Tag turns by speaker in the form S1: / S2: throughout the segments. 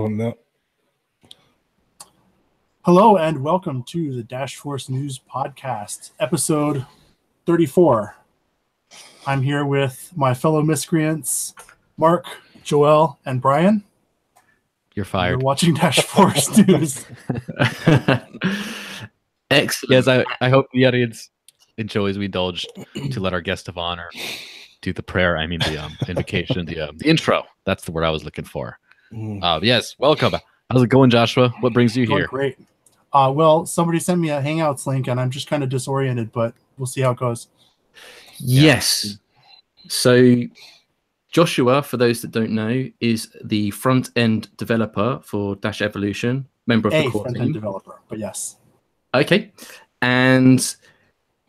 S1: Oh, no.
S2: Hello and welcome to the Dash Force News Podcast, episode 34. I'm here with my fellow miscreants, Mark, Joel, and Brian.
S3: You're fired.
S2: You're watching Dash Force News.
S3: Excellent. Yes, I hope the audience enjoys. We indulge to let our guest of honor do the prayer. I mean, the invocation, the intro. That's the word I was looking for. Yes, welcome. How's it going, Joshua? What brings you here?
S2: Great. Well, somebody sent me a Hangouts link, and I'm just kind of disoriented, but we'll see how it goes.
S4: Yes. So Joshua, for those that don't know, is the front-end developer for Dash Evolution, member of the core team.
S2: Front-end developer, but yes.
S4: Okay. And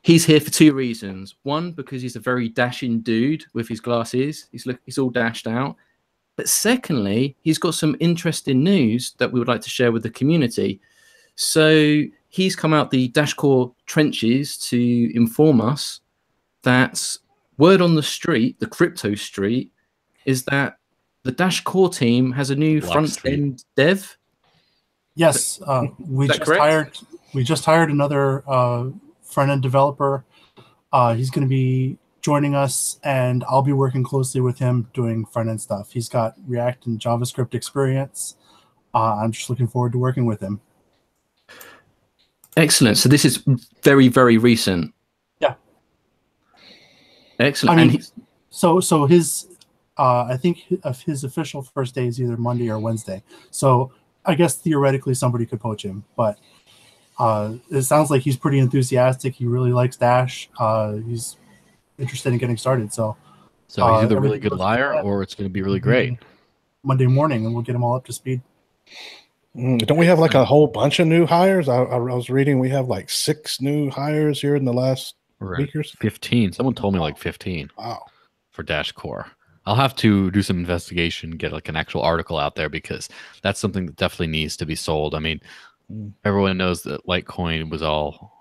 S4: he's here for two reasons. One, because he's a very dashing dude with his glasses. He's all dashed out. But secondly, he's got some interesting news that we would like to share with the community. So he's come out the Dash Core trenches to inform us that word on the street, the crypto street, is that the Dash Core team has a new front-end dev.
S2: Yes, we just hired another front-end developer. He's going to be joining us, and I'll be working closely with him doing front-end stuff. He's got React and JavaScript experience. I'm just looking forward to working with him.
S4: Excellent. So this is very, very recent.
S2: Yeah.
S4: Excellent.
S2: I mean, so his, I think his official first day is either Monday or Wednesday. So I guess theoretically somebody could poach him, but it sounds like he's pretty enthusiastic. He really likes Dash. He's interested in getting started. So
S3: he's either a really good liar or it's going to be really great.
S2: Monday morning, and we'll get him all up to speed.
S1: Don't we have like a whole bunch of new hires? I was reading we have like 6 new hires here in the last week or so.
S3: 15. Someone told me like 15.
S1: Wow.
S3: For Dash Core. I'll have to do some investigation, get like an actual article out there, because that's something that definitely needs to be sold. I mean, everyone knows that Litecoin was all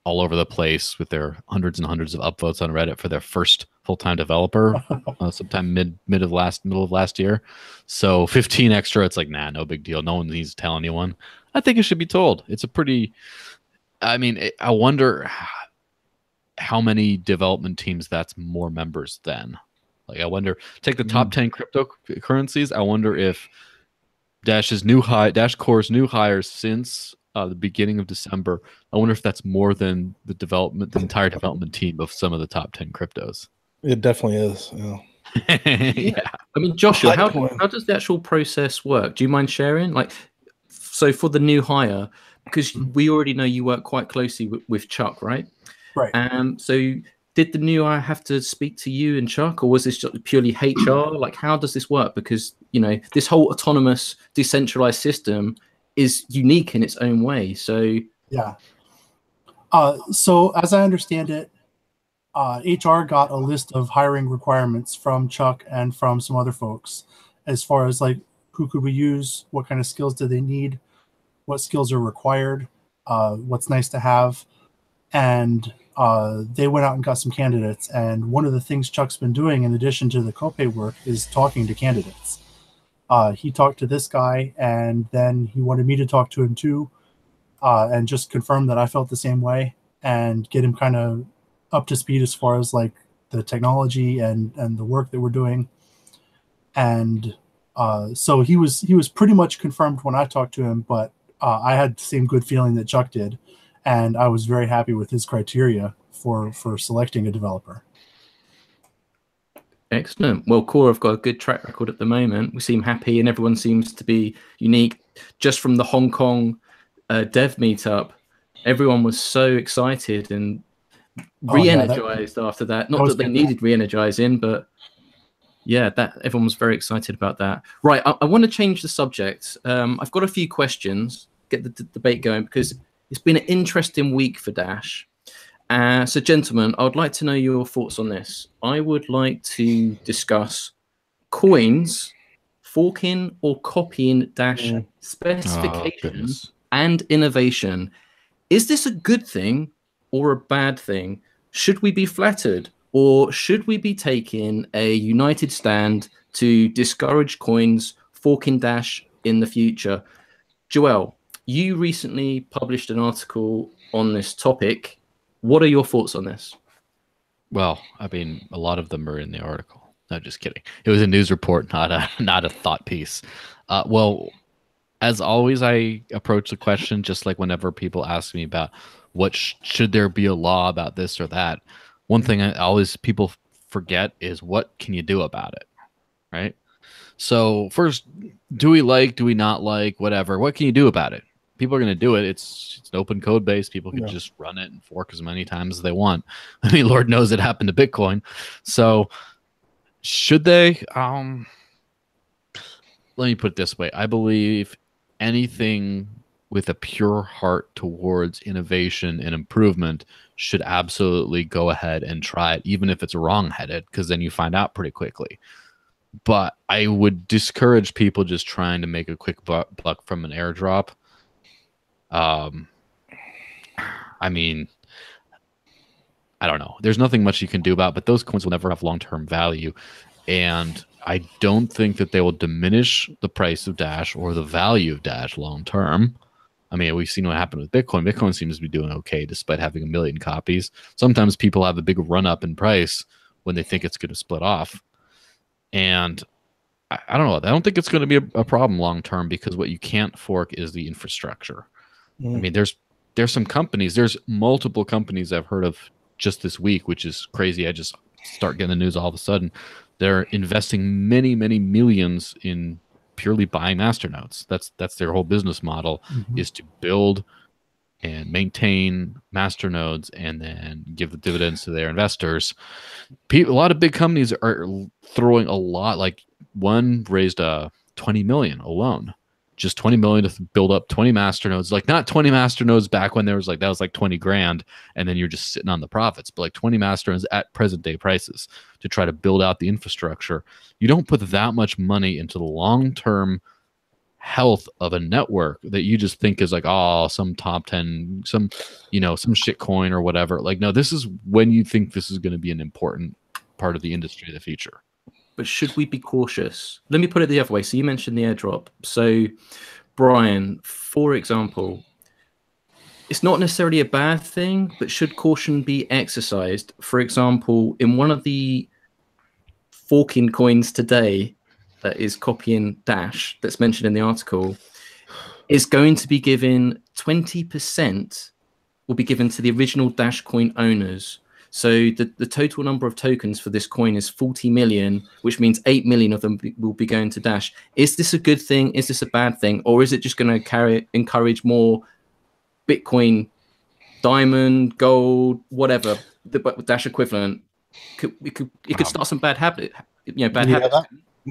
S3: over the place with their hundreds and hundreds of upvotes on Reddit for their first full-time developer sometime middle of last year. So 15 extra, it's like, nah, no big deal. No one needs to tell anyone. I think it should be told. It's a pretty, I mean, I wonder how many development teams that's more members than. Like, I wonder, take the top 10 cryptocurrencies. I wonder if Dash Core's new hires since the beginning of December, I wonder if that's more than the entire development team of some of the top 10 cryptos.
S1: It definitely is. Yeah.
S4: Yeah. I mean, Joshua, how does the actual process work? Do you mind sharing? Like, so for the new hire, because we already know you work quite closely with Chuck, right?
S2: Right.
S4: So did the new hire have to speak to you and Chuck, or was this just purely HR? Like, how does this work? Because, this whole autonomous, decentralized system is unique in its own way. So
S2: yeah. So as I understand it, HR got a list of hiring requirements from Chuck and from some other folks, as far as like who could we use, what kind of skills do they need, what skills are required, what's nice to have, and they went out and got some candidates. And one of the things Chuck's been doing, in addition to the copay work, is talking to candidates. He talked to this guy, and then he wanted me to talk to him too, and just confirm that I felt the same way and get him kind of up to speed as far as like the technology and the work that we're doing. And so he was pretty much confirmed when I talked to him, but I had the same good feeling that Chuck did, and I was very happy with his criteria for selecting a developer.
S4: Excellent. Well, Core have got a good track record at the moment. We seem happy, and everyone seems to be unique. Just from the Hong Kong dev meetup, everyone was so excited and re-energized after that. Not that they needed re-energizing, but yeah, that everyone was very excited about that. Right, I want to change the subject. I've got a few questions, get the debate going, because it's been an interesting week for Dash. So, gentlemen, I would like to know your thoughts on this. I would like to discuss coins forking or copying Dash specifications and innovation. Is this a good thing or a bad thing? Should we be flattered, or should we be taking a united stand to discourage coins forking Dash in the future. Joel, you recently published an article on this topic. What are your thoughts on this?
S3: Well, I mean, a lot of them are in the article. No, just kidding. It was a news report, not a thought piece. Well, as always, I approach the question just like whenever people ask me about what should there be a law about this or that. One thing I always people forget is what can you do about it, right? So first, do we not like, whatever? What can you do about it? People are going to do it. It's an open code base. People can just run it and fork as many times as they want. I mean, Lord knows it happened to Bitcoin. So should they? Let me put it this way. I believe anything with a pure heart towards innovation and improvement should absolutely go ahead and try it, even if it's wrong-headed, because then you find out pretty quickly. But I would discourage people just trying to make a quick buck from an airdrop. I mean, I don't know. There's nothing much you can do about it, but those coins will never have long-term value. And I don't think that they will diminish the price of Dash or the value of Dash long-term. I mean, we've seen what happened with Bitcoin. Bitcoin seems to be doing okay despite having 1 million copies. Sometimes people have a big run-up in price when they think it's going to split off. And I don't know. I don't think it's going to be a problem long-term because what you can't fork is the infrastructure. I mean, there's some companies, there's multiple companies I've heard of just this week, which is crazy. I just start getting the news all of a sudden. They're investing many, many millions in purely buying masternodes. That's their whole business model, is to build and maintain masternodes and then give the dividends to their investors. A lot of big companies are throwing a lot. Like one raised 20 million alone. Just 20 million to build up 20 masternodes. Like not 20 masternodes back when there was that was like 20 grand and then you're just sitting on the profits, but like 20 masternodes at present day prices to try to build out the infrastructure. You don't put that much money into the long-term health of a network that you just think is like, oh, some top 10, some shit coin or whatever. Like, no, this is when you think this is going to be an important part of the industry of the future.
S4: But should we be cautious? Let me put it the other way. So you mentioned the airdrop. So, Brian, for example, it's not necessarily a bad thing, but should caution be exercised? For example, in one of the forking coins today that is copying Dash, that's mentioned in the article, is going to be given 20% will be given to the original Dash coin owners. So the total number of tokens for this coin is 40 million, which means 8 million of them will be going to Dash. Is this a good thing? Is this a bad thing? Or is it just going to encourage more Bitcoin, diamond, gold, whatever, the Dash equivalent? It could start some bad habits.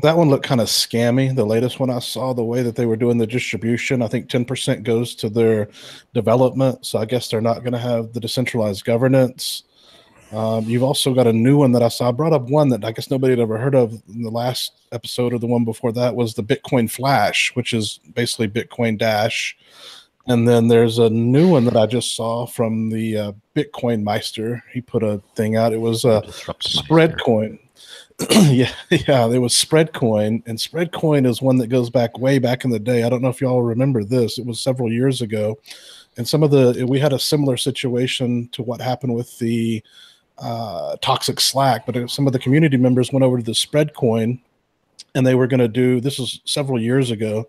S1: That one looked kind of scammy. The latest one I saw, the way that they were doing the distribution, I think 10% goes to their development. So I guess they're not going to have the decentralized governance. You've also got a new one that I saw. I brought up one that I guess nobody had ever heard of in the last episode, or the one before that, was the Bitcoin Flash, which is basically Bitcoin Dash. And then there's a new one that I just saw from the Bitcoin Meister. He put a thing out. It was a spread coin. yeah, there was spread coin, and spread coin is one that goes way back in the day. I don't know if y'all remember this. It was several years ago, and we had a similar situation to what happened with the toxic Slack, but some of the community members went over to the spread coin, and they were going to do, this was several years ago,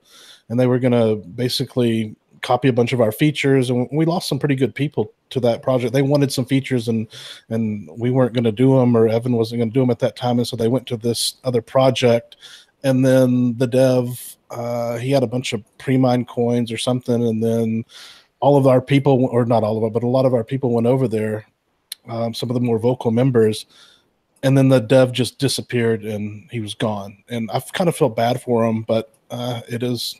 S1: and they were going to basically copy a bunch of our features, and we lost some pretty good people to that project. They wanted some features, and we weren't going to do them, or Evan wasn't going to do them at that time, and so they went to this other project. And then the dev, he had a bunch of pre-mined coins or something, and then all of our people, or not all of it, but a lot of our people went over there, some of the more vocal members, and then the dev just disappeared and he was gone. And I kind of felt bad for him, but it is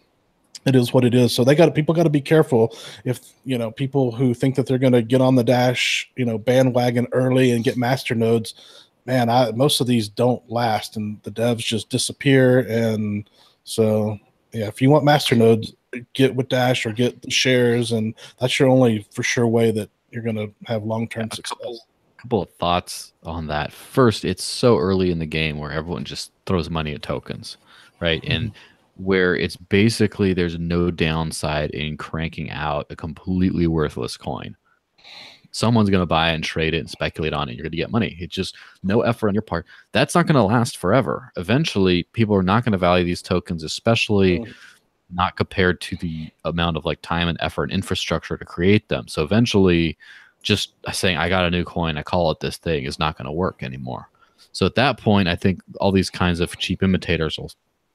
S1: what it is. So people got to be careful. If people who think that they're going to get on the Dash bandwagon early and get master nodes, man, most of these don't last, and the devs just disappear. And so yeah, if you want master nodes, get with Dash or get the shares, and that's your only for sure way that you're going to have long-term success.
S3: A couple of thoughts on that. First, it's so early in the game where everyone just throws money at tokens, right? And where it's basically there's no downside in cranking out a completely worthless coin. Someone's going to buy it and trade it and speculate on it. You're going to get money. It's just no effort on your part. That's not going to last forever. Eventually, people are not going to value these tokens, especially not compared to the amount of like time and effort and infrastructure to create them. So eventually, just saying I got a new coin, I call it this thing, is not going to work anymore. So at that point, I think all these kinds of cheap imitators will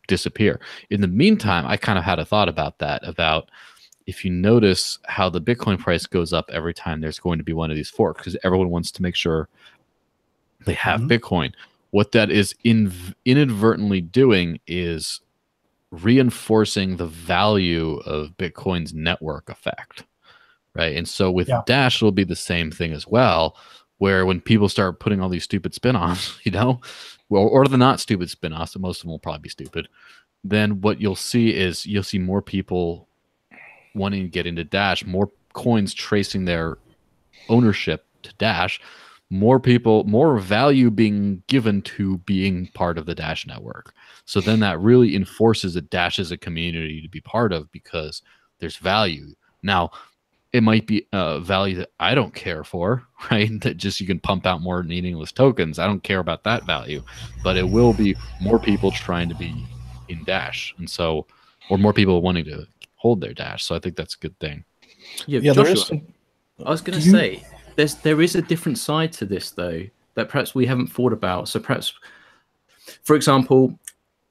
S3: disappear. In the meantime, I kind of had a thought about that, about if you notice how the Bitcoin price goes up every time there's going to be one of these forks, because everyone wants to make sure they have Bitcoin. What that is inadvertently doing is reinforcing the value of Bitcoin's network effect, right? And so with Dash, it'll be the same thing as well, where when people start putting all these stupid spin-offs, you know, or the not stupid spin-offs, and most of them will probably be stupid, then what you'll see is you'll see more people wanting to get into Dash, more coins tracing their ownership to Dash, more people, more value being given to being part of the Dash network. So then that really enforces that Dash is a community to be part of because there's value. Now, it might be a value that I don't care for, right? That just you can pump out more meaningless tokens. I don't care about that value, but it will be more people trying to be in Dash. And so, or more people wanting to hold their Dash. So I think that's a good thing.
S4: Yeah, Joshua, I was going to say, there is a different side to this, though, that perhaps we haven't thought about. So perhaps, for example,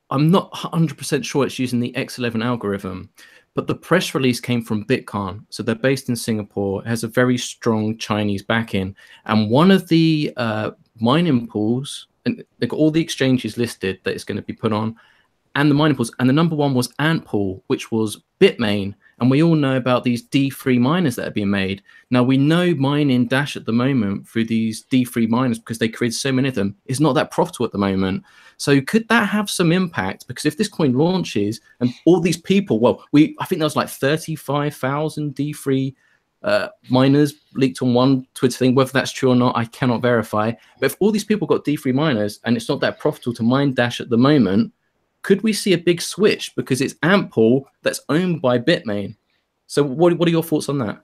S4: I'm not 100% sure it's using the X11 algorithm, but the press release came from Bitcoin. So they're based in Singapore. It has a very strong Chinese backing. And one of the mining pools, and they've got all the exchanges listed that it's going to be put on, and the mining pools. And the number one was Antpool, which was Bitmain. And we all know about these D3 miners that are being made. Now, we know mining Dash at the moment through these D3 miners, because they created so many of them, is not that profitable at the moment. So could that have some impact? Because if this coin launches and all these people, well, I think there was like 35,000 D3 miners leaked on one Twitter thing. Whether that's true or not, I cannot verify. But if all these people got D3 miners and it's not that profitable to mine Dash at the moment, could we see a big switch because it's Antpool that's owned by Bitmain? So what are your thoughts on that?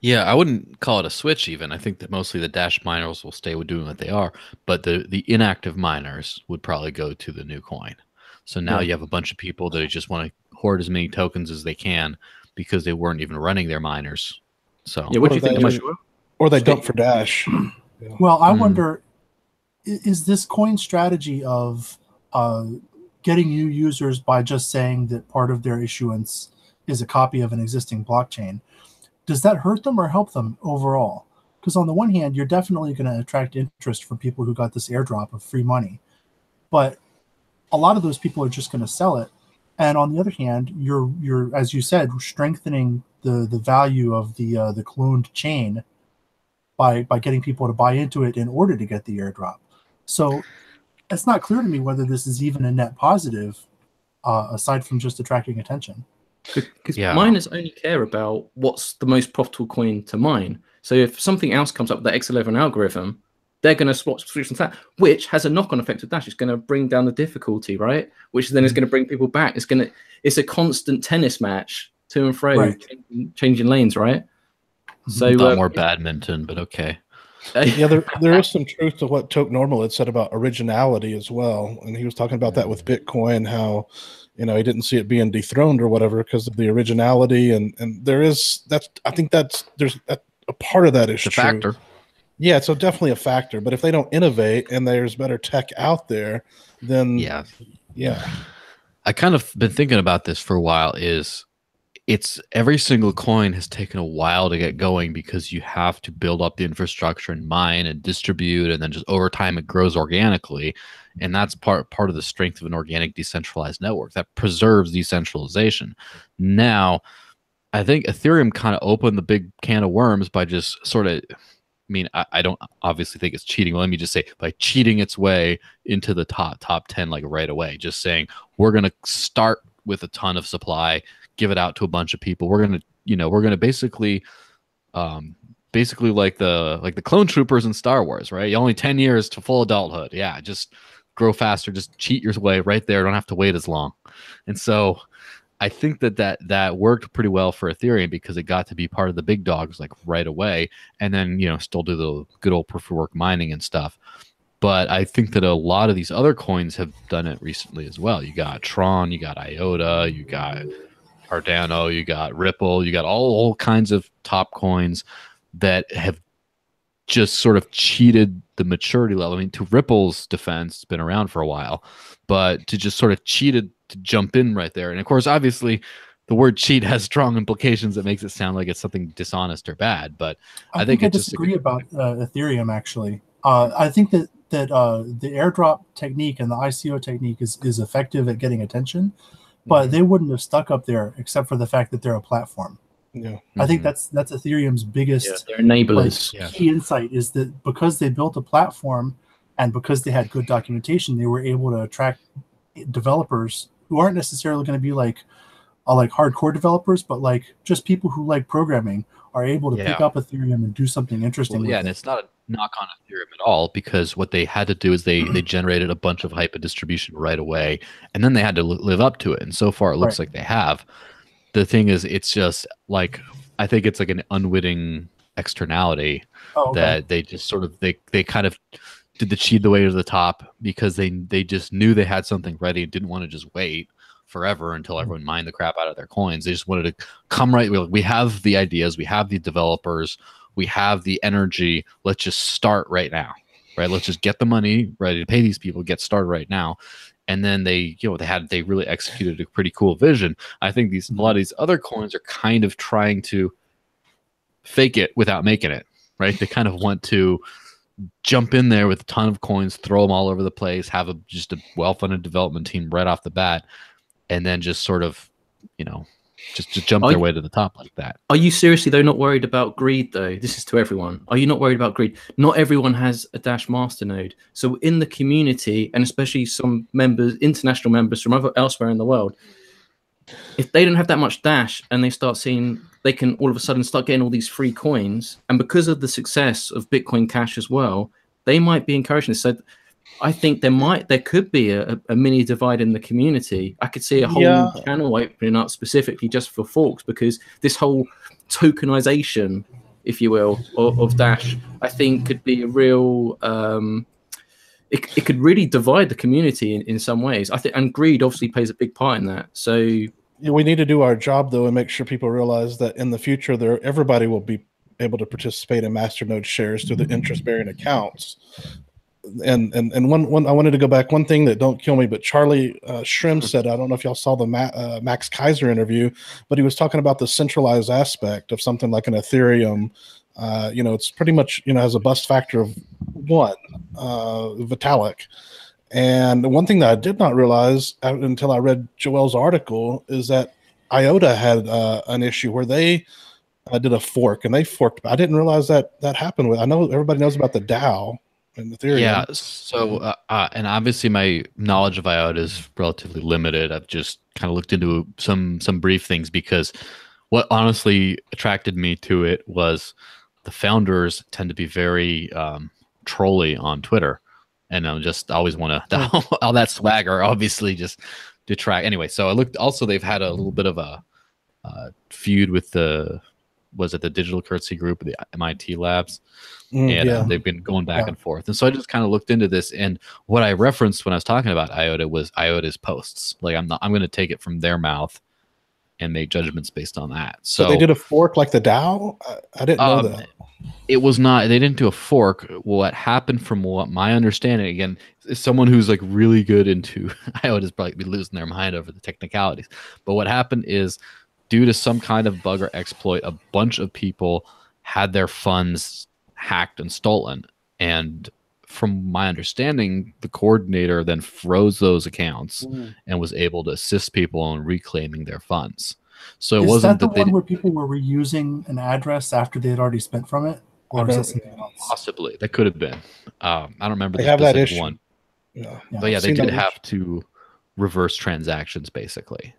S3: Yeah, I wouldn't call it a switch even. I think that mostly the Dash miners will stay with doing what they are, but the inactive miners would probably go to the new coin. So now you have a bunch of people that just want to hoard as many tokens as they can because they weren't even running their miners. So
S4: yeah, what do you think?
S1: Or they dump for Dash.
S2: Well, I wonder, is this coin strategy of getting new users by just saying that part of their issuance is a copy of an existing blockchain, does that hurt them or help them overall? Because on the one hand, you're definitely going to attract interest from people who got this airdrop of free money, but a lot of those people are just going to sell it. And on the other hand, you're as you said, strengthening the value of the cloned chain by getting people to buy into it in order to get the airdrop. So it's not clear to me whether this is even a net positive, aside from just attracting attention.
S4: Because miners only care about what's the most profitable coin to mine. So if something else comes up with the X11 algorithm, they're going to switch to that, which has a knock-on effect with Dash. It's going to bring down the difficulty, right? Which then is going to bring people back. It's a constant tennis match to and fro, right. changing lanes, right?
S3: So a lot more badminton, but okay.
S1: Yeah, there is some truth to what Toke Normal had said about originality as well, and he was talking about that with Bitcoin, how he didn't see it being dethroned or whatever because of the originality, and there's a part of that is
S3: true. Factor.
S1: Yeah, it's definitely a factor. But if they don't innovate and there's better tech out there, then yeah.
S3: I kind of been thinking about this for a while. It's every single coin has taken a while to get going because you have to build up the infrastructure and mine and distribute, and then just over time it grows organically. And that's part of the strength of an organic decentralized network that preserves decentralization. Now, I think Ethereum kind of opened the big can of worms by just sort of, I don't obviously think it's cheating. Let me just say, by cheating its way into the top 10 like right away, just saying we're going to start with a ton of supply, give it out to a bunch of people. We're gonna basically like the clone troopers in Star Wars, right? Only 10 years to full adulthood. Yeah, just grow faster, just cheat your way right there. Don't have to wait as long. And so I think that worked pretty well for Ethereum because it got to be part of the big dogs like right away, and then still do the good old proof of work mining and stuff. But I think that a lot of these other coins have done it recently as well. You got Tron, you got IOTA, you got Cardano, you got Ripple, you got all kinds of top coins that have just sort of cheated the maturity level. I mean, to Ripple's defense, it's been around for a while, but to just sort of cheated to jump in right there. And of course, obviously, the word cheat has strong implications that makes it sound like it's something dishonest or bad. But I think
S2: I disagree about Ethereum, actually. I think that the airdrop technique and the ICO technique is effective at getting attention, but they wouldn't have stuck up there except for the fact that they're a platform.
S1: Yeah,
S2: I think that's Ethereum's biggest
S4: they're enablers.
S2: Key insight is that because they built a platform and because they had good documentation, they were able to attract developers who aren't necessarily going to be like hardcore developers, but like just people who like programming are able to pick up Ethereum and do something interesting.
S3: Well, and it's not a knock on Ethereum at all, because what they had to do is they generated a bunch of hype and distribution right away, and then they had to live up to it. And so far, it looks like they have. The thing is, it's just like, I think it's like an unwitting externality that they just sort of they kind of did the cheat the way to the top because they just knew they had something ready and didn't want to just wait forever until everyone mined the crap out of their coins. They just wanted to come right. We have the ideas, we have the developers, we have the energy. Let's just start right now, right? Let's just get the money ready to pay these people, get started right now. And then they really executed a pretty cool vision. I think a lot of these other coins are kind of trying to fake it without making it, right? They kind of want to jump in there with a ton of coins, throw them all over the place, have just a well-funded development team right off the bat, and then just sort of, just jump their way to the top like that.
S4: Are you seriously, though, not worried about greed, though? This is to everyone. Are you not worried about greed? Not everyone has a Dash masternode. So in the community, and especially some members, international members from elsewhere in the world, if they don't have that much Dash and they start seeing, they can all of a sudden start getting all these free coins. And because of the success of Bitcoin Cash as well, they might be encouraging this. So I think there could be a mini divide in the community. I could see a whole channel opening up specifically just for forks, because this whole tokenization, if you will, of Dash, I think could be a real. It could really divide the community in some ways. I think, and greed obviously plays a big part in that. So
S1: we need to do our job though and make sure people realize that in the future, everybody will be able to participate in masternode shares through the interest-bearing accounts. And one I wanted to go back. One thing that don't kill me, but Charlie Shrim said, I don't know if y'all saw the Max Kaiser interview, but he was talking about the centralized aspect of something like an Ethereum. It's pretty much has a bust factor of 1, Vitalik. And one thing that I did not realize until I read Joel's article is that IOTA had an issue where they did a fork, and they forked. I didn't realize that happened. I know everybody knows about the DAO.
S3: Yeah, so and obviously my knowledge of IOTA is relatively limited. I've just kind of looked into some brief things, because what honestly attracted me to it was the founders tend to be very trolly on Twitter, and I just always want to all that swagger obviously just detract. Anyway, so I looked. Also, they've had a little bit of a feud with the digital currency group, the MIT labs. And they've been going back and forth. And so I just kind of looked into this, and what I referenced when I was talking about IOTA was IOTA's posts. Like I'm going to take it from their mouth and make judgments based on that. So
S1: they did a fork like the DAO? I didn't know that.
S3: It was not, they didn't do a fork. What happened, from what my understanding, again, is someone who's like really good into IOTA's probably be losing their mind over the technicalities. But what happened is, due to some kind of bug or exploit, a bunch of people had their funds hacked and stolen. And from my understanding, the coordinator then froze those accounts and was able to assist people in reclaiming their funds. So it wasn't
S2: that the one where people were reusing an address after they had already spent from it, or is that something else?
S3: Possibly, that could have been. I don't remember
S1: the
S3: specific one. But yeah, they did have
S1: issue.
S3: to reverse transactions basically,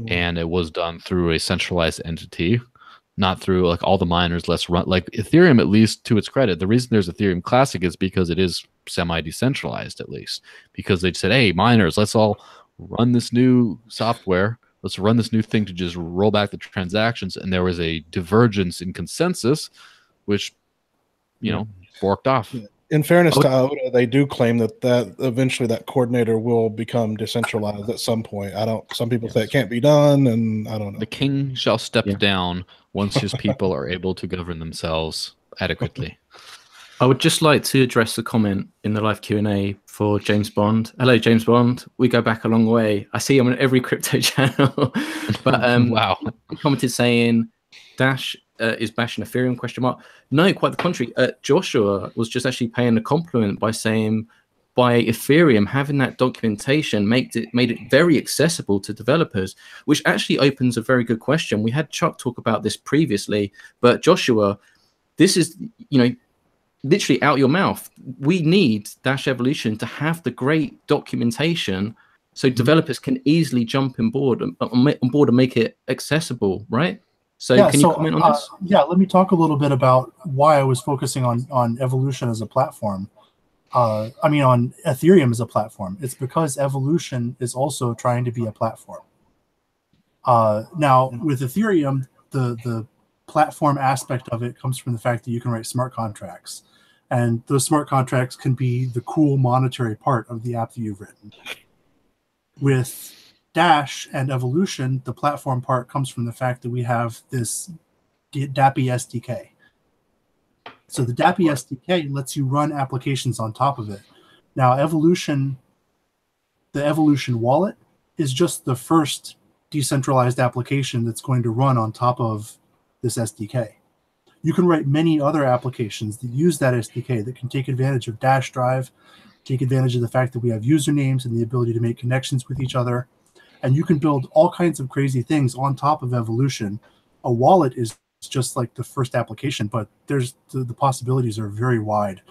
S3: and it was done through a centralized entity, not through like all the miners. Let's run like Ethereum, at least to its credit. The reason there's Ethereum Classic is because it is semi-decentralized, at least because they said, hey, miners, let's all run this new software. Let's run this new thing to just roll back the transactions. And there was a divergence in consensus, which, forked off.
S1: In fairness to IOTA, they do claim that eventually that coordinator will become decentralized at some point. Some people say it can't be done, and I don't know.
S3: The king shall step down once his people are able to govern themselves adequately.
S4: I would just like to address the comment in the live Q&A for James Bond. Hello, James Bond. We go back a long way. I see him on every crypto channel. But
S3: wow.
S4: He commented saying, Dash is bashing Ethereum, ? No, quite the contrary. Joshua was just actually paying a compliment by saying, by Ethereum having that documentation made it very accessible to developers, which actually opens a very good question. We had Chuck talk about this previously, but Joshua, this is, literally out your mouth. We need Dash Evolution to have the great documentation so developers can easily jump on board and make it accessible, right? So can you comment on this?
S2: Yeah, let me talk a little bit about why I was focusing on Evolution as a platform. On Ethereum as a platform. It's because Evolution is also trying to be a platform. Now, with Ethereum, the platform aspect of it comes from the fact that you can write smart contracts. And those smart contracts can be the cool monetary part of the app that you've written. With Dash and Evolution, the platform part comes from the fact that we have this DAPI SDK. So the DAPI SDK lets you run applications on top of it. Now, the Evolution wallet is just the first decentralized application that's going to run on top of this SDK. You can write many other applications that use that SDK that can take advantage of Dash Drive, take advantage of the fact that we have usernames and the ability to make connections with each other. And you can build all kinds of crazy things on top of Evolution. A wallet is just like the first application, but the possibilities are very wide.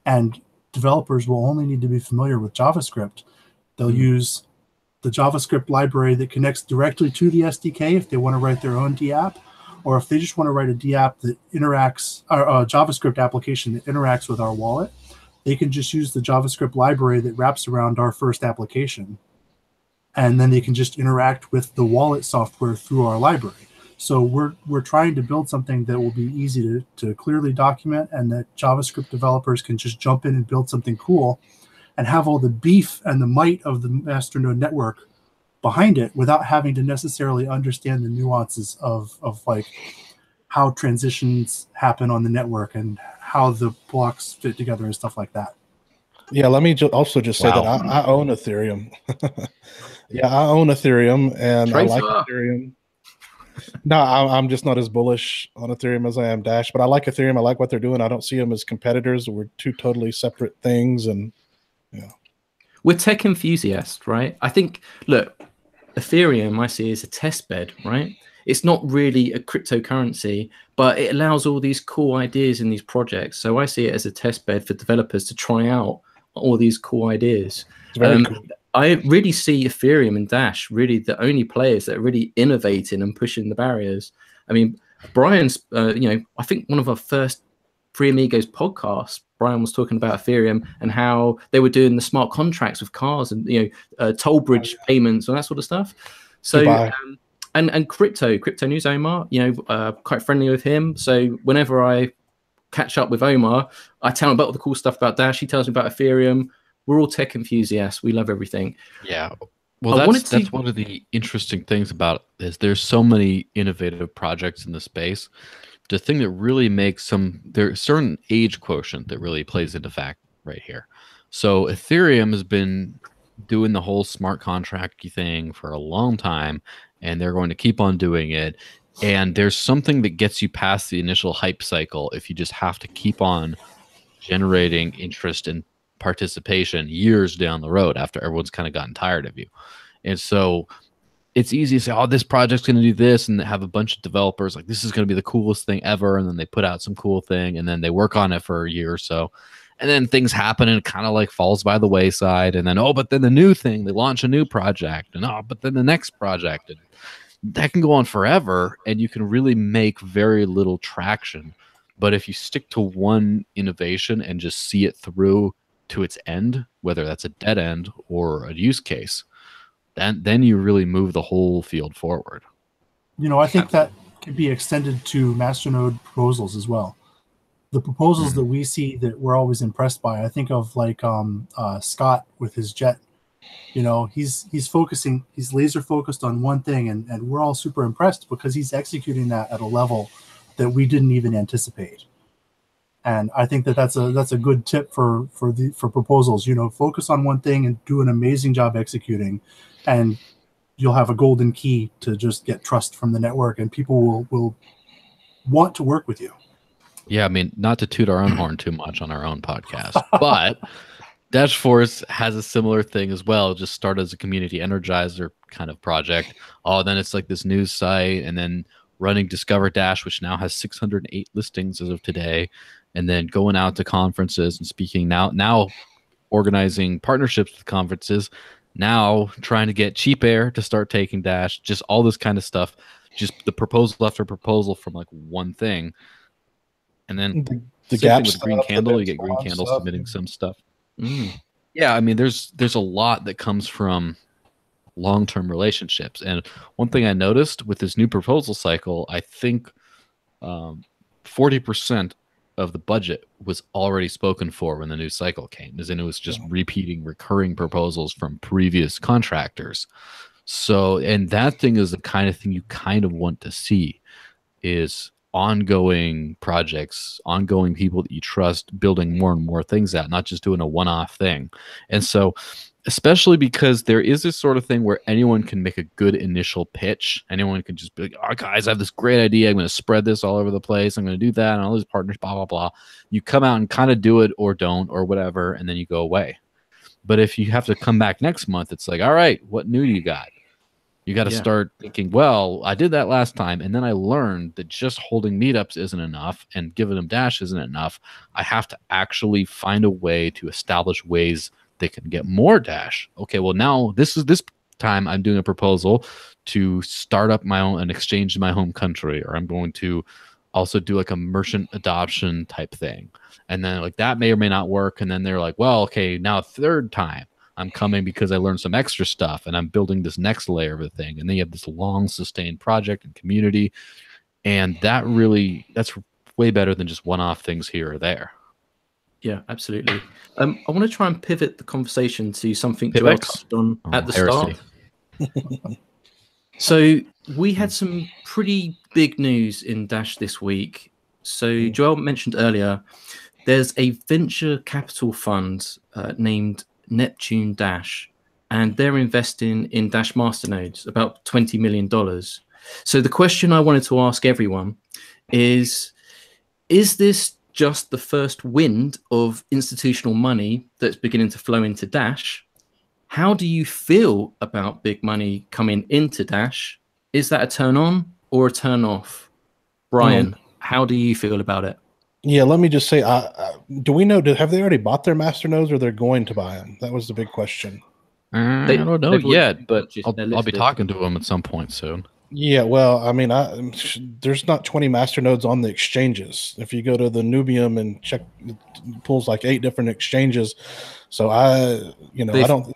S2: And developers will only need to be familiar with JavaScript. They'll use the JavaScript library that connects directly to the SDK if they want to write their own DApp, or if they just want to write a DApp that interacts, or a JavaScript application that interacts with our wallet, they can just use the JavaScript library that wraps around our first application. And then they can just interact with the wallet software through our library. So we're trying to build something that will be easy to clearly document, and that JavaScript developers can just jump in and build something cool and have all the beef and the might of the masternode network behind it without having to necessarily understand the nuances of like how transitions happen on the network and how the blocks fit together and stuff like that.
S1: Yeah, let me also just say that I own Ethereum. Yeah, I own Ethereum, and I like Ethereum. No, I'm just not as bullish on Ethereum as I am Dash, but I like Ethereum. I like what they're doing. I don't see them as competitors. We're two totally separate things, and
S4: we're tech enthusiasts, right? I think, look, Ethereum I see as a test bed, right? It's not really a cryptocurrency, but it allows all these cool ideas in these projects. So I see it as a test bed for developers to try out all these cool ideas.
S1: It's very cool.
S4: I really see Ethereum and Dash really the only players that are really innovating and pushing the barriers. I mean, Brian's, I think one of our first Free Amigos podcasts, Brian was talking about Ethereum and how they were doing the smart contracts with cars and toll bridge payments and that sort of stuff. So and crypto news, Omar, quite friendly with him. So whenever I catch up with Omar, I tell him about all the cool stuff about Dash. He tells me about Ethereum. We're all tech enthusiasts. We love everything.
S3: Yeah. Well, that's one of the interesting things about this. There's so many innovative projects in the space. The thing that really makes there's a certain age quotient that really plays into fact right here. So Ethereum has been doing the whole smart contract thing for a long time, and they're going to keep on doing it. And there's something that gets you past the initial hype cycle if you just have to keep on generating interest and participation years down the road after everyone's kind of gotten tired of you. And so it's easy to say, oh, this project's going to do this, and have a bunch of developers like, this is going to be the coolest thing ever, and then they put out some cool thing, and then they work on it for a year or so, and then things happen and it kind of like falls by the wayside, and then but then the new thing, they launch a new project, and but then the next project, and that can go on forever, and you can really make very little traction. But if you stick to one innovation and just see it through to its end, whether that's a dead end or a use case, then you really move the whole field forward.
S2: I think that could be extended to masternode proposals as well. The proposals that we see that we're always impressed by, I think of like Scott with his jet. He's focusing, he's laser focused on one thing, and we're all super impressed because he's executing that at a level that we didn't even anticipate. And I think that's a good tip for proposals. Focus on one thing and do an amazing job executing, and you'll have a golden key to just get trust from the network, and people will want to work with you.
S3: Yeah, I mean, not to toot our own horn too much on our own podcast, but Dash Force has a similar thing as well. Just started as a community energizer kind of project. Oh, then it's like this news site, and then running Discover Dash, which now has 608 listings as of today, and then going out to conferences and speaking. Now organizing partnerships with conferences. Now trying to get cheap air to start taking Dash. Just all this kind of stuff. Just the proposal after proposal from like one thing. And then
S1: the
S3: same
S1: gap
S3: thing with Green Candle. You get Green Candle submitting some stuff. Yeah, I mean, there's a lot that comes from long-term relationships. And one thing I noticed with this new proposal cycle, I think 40% of the budget was already spoken for when the new cycle came, as in it was just repeating recurring proposals from previous contractors. So, and that thing is the kind of thing you kind of want to see, is ongoing projects, ongoing people that you trust, building more and more things out, not just doing a one-off thing. And so, especially because there is this sort of thing where anyone can make a good initial pitch. Anyone can just be like, oh, guys, I have this great idea. I'm going to spread this all over the place. I'm going to do that and all these partners, blah, blah, blah. You come out and kind of do it or don't or whatever, and then you go away. But if you have to come back next month, it's like, all right, what new do you got? You got to start thinking, well, I did that last time, and then I learned that just holding meetups isn't enough and giving them Dash isn't enough. I have to actually find a way to establish ways they can get more Dash. Okay, well, now this time I'm doing a proposal to start up my own an exchange in my home country, or I'm going to also do like a merchant adoption type thing. And then like that may or may not work. And then they're like, well, okay, now a third time I'm coming because I learned some extra stuff and I'm building this next layer of a thing. And then you have this long sustained project and community. And that's way better than just one-off things here or there.
S4: Yeah, absolutely. I want to try and pivot the conversation to something Joel touched on at the start. So we had some pretty big news in Dash this week. So Joel mentioned earlier, there's a venture capital fund named Neptune Dash, and they're investing in Dash masternodes, about $20 million. So the question I wanted to ask everyone is this just the first wind of institutional money that's beginning to flow into Dash? How do you feel about big money coming into Dash? Is that a turn on or a turn off? Brian, how do you feel about it?
S1: Yeah, let me just say, do we know, have they already bought their masternodes or they're going to buy them? That was the big question.
S3: I don't know yet, but I'll be talking to them at some point soon.
S1: Yeah, well, I mean, there's not 20 masternodes on the exchanges. If you go to the Nubium and check, it pulls like 8 different exchanges. So I don't.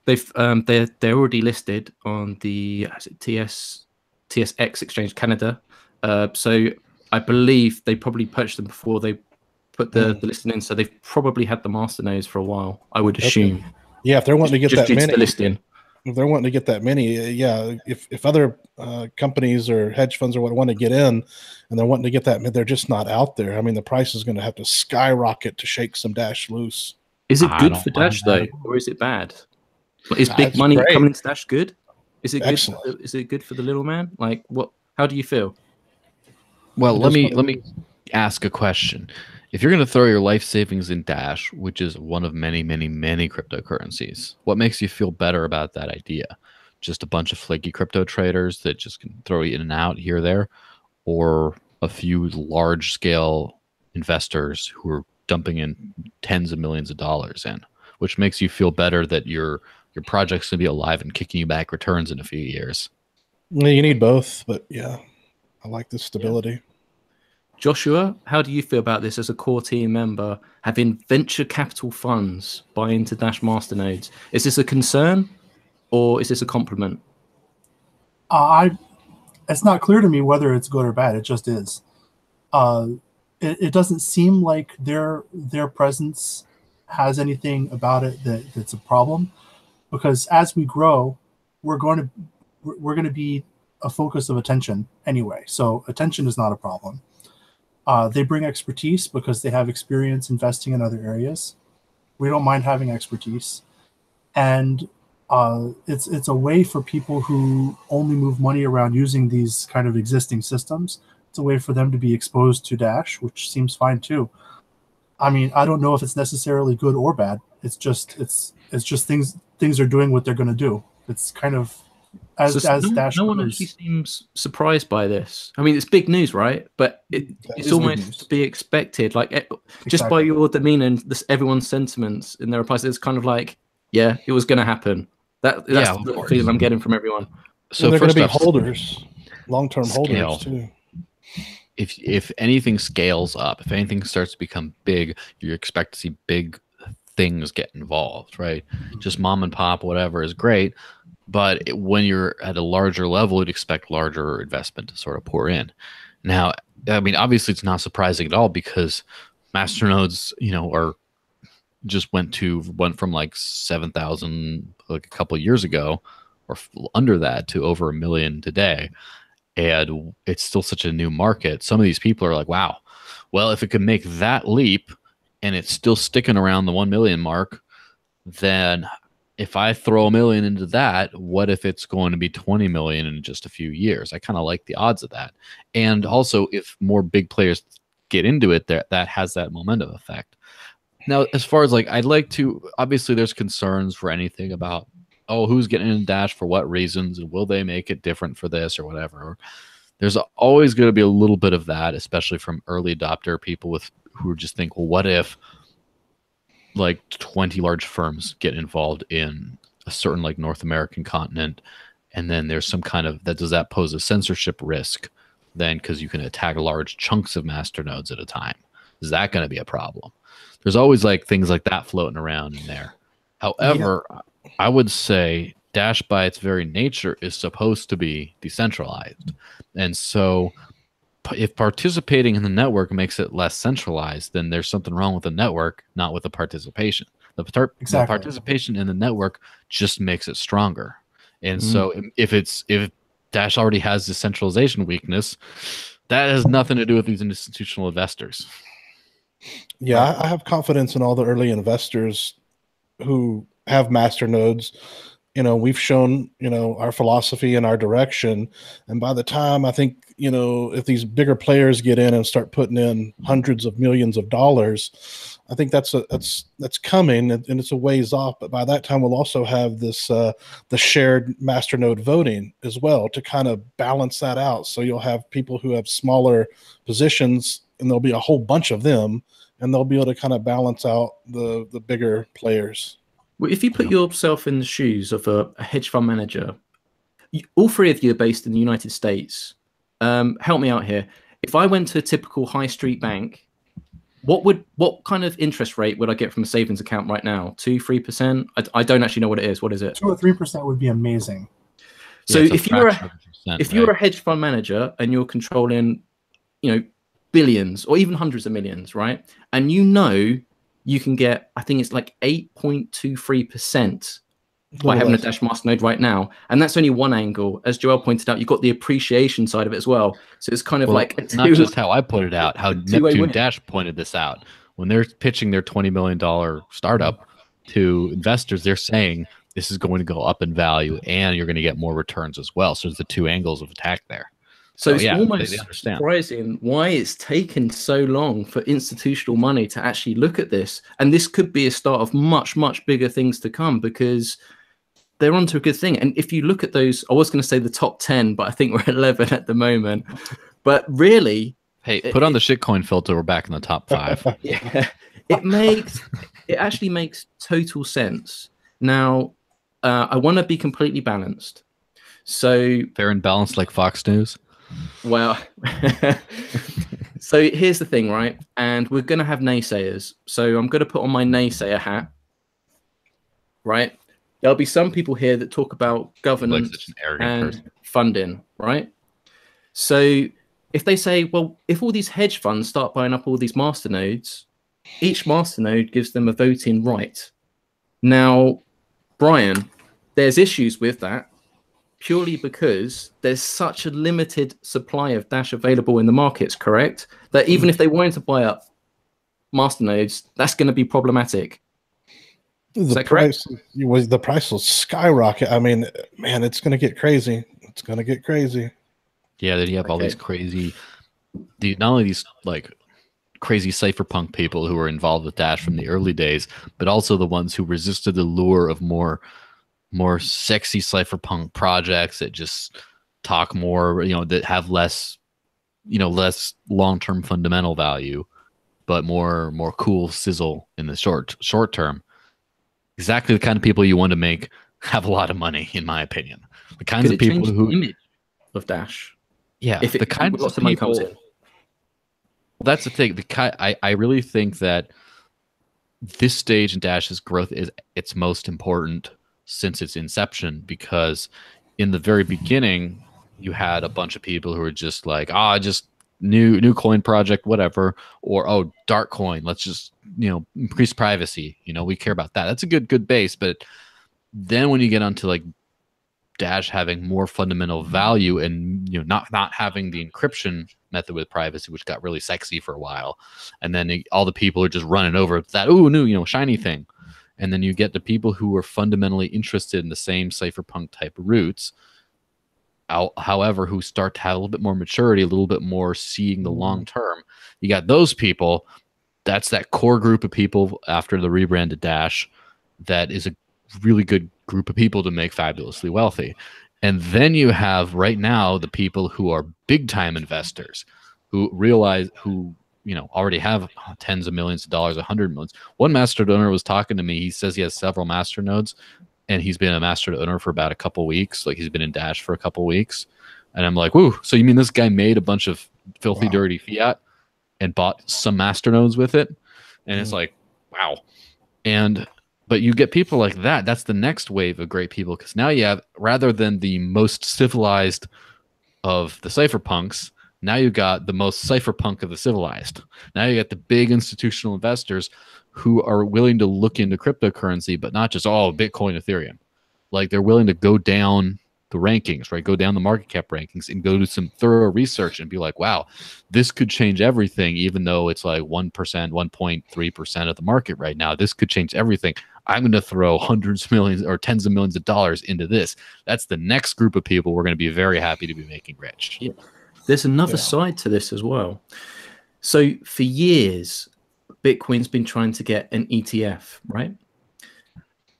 S4: They're already listed on the TSX exchange Canada. So I believe they probably purchased them before they put the listing in. So they've probably had the masternodes for a while, I would assume.
S1: Okay. Yeah, if they're wanting to get that many,
S4: if
S1: they're wanting to get that many, yeah. If other companies or hedge funds or what want to get in, and they're wanting to get that, they're just not out there. I mean, the price is going to have to skyrocket to shake some Dash loose.
S4: Is it good for Dash though, or is it bad? Is big money coming into Dash good? Is it
S1: excellent?
S4: Good? Is it good for the little man? Like what? How do you feel?
S3: Well, let me ask a question. If you're going to throw your life savings in Dash, which is one of many, many, many cryptocurrencies, what makes you feel better about that idea? Just a bunch of flaky crypto traders that just can throw you in and out here or there, or a few large-scale investors who are dumping in tens of millions of dollars in? Which makes you feel better that your project's going to be alive and kicking you back returns in a few years?
S1: You need both, but yeah, I like the stability. Yeah.
S4: Joshua, how do you feel about this as a core team member, having venture capital funds buy into Dash masternodes? Is this a concern? or is this a compliment?
S2: It's not clear to me whether it's good or bad. It just is. It doesn't seem like their presence has anything about it that's a problem, because as we grow, we're going to be a focus of attention anyway. So attention is not a problem. They bring expertise because they have experience investing in other areas. We don't mind having expertise, and it's a way for people who only move money around using these kind of existing systems. It's a way for them to be exposed to Dash, which seems fine too. I mean, I don't know if it's necessarily good or bad. It's just things are doing what they're going to do. It's kind of as Dash.
S4: No one actually seems surprised by this. I mean, it's big news, right? But it's almost to be expected. Like just by your demeanor and everyone's sentiments in their replies, it's kind of like, yeah, it was going to happen. That's the feeling I'm getting from everyone.
S1: So they're going to be holders, long-term holders too.
S3: If anything scales up, if anything starts to become big, you expect to see big things get involved, right? Just mom and pop, whatever is great. But when you're at a larger level, you'd expect larger investment to sort of pour in. Now, I mean, obviously it's not surprising at all because masternodes, are just went from like 7,000 like a couple of years ago or under that to over 1 million today. And it's still such a new market. Some of these people are like, wow, well, if it could make that leap and it's still sticking around the 1 million mark, then if I throw 1 million into that, what if it's going to be 20 million in just a few years? I kind of like the odds of that. And also, if more big players get into it, that has that momentum effect. Now, as far as I'd like to, obviously there's concerns for anything about, who's getting in Dash for what reasons, and will they make it different for this or whatever. There's always going to be a little bit of that, especially from early adopter people who just think, well, what if 20 large firms get involved in a certain North American continent, and then there's some kind of does that pose a censorship risk then because you can attack large chunks of masternodes at a time? Is that going to be a problem? There's always things like that floating around in there. However, I would say Dash by its very nature is supposed to be decentralized. And so if participating in the network makes it less centralized, then there's something wrong with the network, not with the participation. The participation in the network just makes it stronger. And so if Dash already has the centralization weakness, that has nothing to do with these institutional investors.
S1: Yeah, I have confidence in all the early investors who have master nodes. We've shown, our philosophy and our direction. And by the time I think, if these bigger players get in and start putting in hundreds of millions of dollars, I think that's coming and it's a ways off. But by that time, we'll also have this, the shared masternode voting as well to kind of balance that out. So you'll have people who have smaller positions and there'll be a whole bunch of them and they'll be able to kind of balance out the bigger players.
S4: Well, if you put yourself in the shoes of a hedge fund manager, all three of you are based in the United States. Help me out here. If I went to a typical high street bank, what kind of interest rate would I get from a savings account right now? 2-3%? I don't actually know what it is. What is it?
S2: 2 or 3% would be amazing.
S4: So if you're a hedge fund manager and you're controlling, billions or even hundreds of millions, right? And you can get, I think it's 8.23% by having a Dash masternode right now. And that's only one angle. As Joel pointed out, you've got the appreciation side of it as well. So it's kind of
S3: not just how I put it out, how Neptune Dash pointed this out. When they're pitching their $20 million startup to investors, they're saying this is going to go up in value and you're going to get more returns as well. So there's the two angles of attack there.
S4: So it's almost surprising why it's taken so long for institutional money to actually look at this. And this could be a start of much, much bigger things to come because they're onto a good thing. And if you look at those, I was going to say the top 10, but I think we're 11 at the moment. But really...
S3: Hey, put on the shitcoin filter. We're back in the top 5.
S4: Yeah, it actually makes total sense. Now, I want to be completely balanced. So
S3: fair and balanced like Fox News?
S4: Well, so here's the thing, right? And we're going to have naysayers. So I'm going to put on my naysayer hat, right? there'll be some people here that talk about governance
S3: such an arrogant
S4: and
S3: person.
S4: funding, right? So if they say, well, if all these hedge funds start buying up all these masternodes, each masternode gives them a voting right. Now, Brian, there's issues with that purely because there's such a limited supply of Dash available in the markets, correct? That even if they wanted to buy up masternodes, that's going to be problematic.
S1: The price will skyrocket. I mean, man, it's going to get crazy. It's going to get crazy.
S3: Yeah, then you have all these crazy, not only these like crazy cypherpunk people who were involved with Dash from the early days, but also the ones who resisted the lure of more sexy cypherpunk projects that just talk more, that have less, less long-term fundamental value, but more cool sizzle in the short term. Exactly the kind of people you want to make have a lot of money, in my opinion. The kinds of people who
S4: image of Dash.
S3: Yeah,
S4: if
S3: the kinds of people. Comes in. Well, that's the thing. I really think that this stage in Dash's growth is its most important since its inception, because in the very beginning you had a bunch of people who were just like, just new coin project, whatever, or dark coin, let's just increase privacy, we care about that. That's a good base. But then when you get onto like Dash having more fundamental value and not having the encryption method with privacy, which got really sexy for a while, and then all the people are just running over that new shiny thing, and then you get the people who are fundamentally interested in the same cypherpunk type roots, however, who start to have a little bit more maturity, a little bit more seeing the long term. You got those people. That's that core group of people after the rebranded Dash. That is a really good group of people to make fabulously wealthy. And then you have right now the people who are big time investors who already have tens of millions of dollars, 100 millions. One master donor was talking to me. He says he has several master nodes, and he's been a master owner for about a couple weeks. Like, he's been in Dash for a couple weeks. And I'm like, woo, so you mean this guy made a bunch of filthy, dirty fiat and bought some master nodes with it? And it's like, wow. But you get people like that. That's the next wave of great people, because now you have, rather than the most civilized of the cypherpunks, now you got the most cypherpunk of the civilized. Now you got the big institutional investors who are willing to look into cryptocurrency, but not just, Bitcoin, Ethereum. Like, they're willing to go down the rankings, right? Go down the market cap rankings and go do some thorough research and be like, wow, this could change everything, even though it's like 1%, 1.3% of the market right now. This could change everything. I'm going to throw hundreds of millions or tens of millions of dollars into this. That's the next group of people we're going to be very happy to be making rich.
S4: Yeah. There's another side to this as well. So for years, Bitcoin's been trying to get an ETF, right?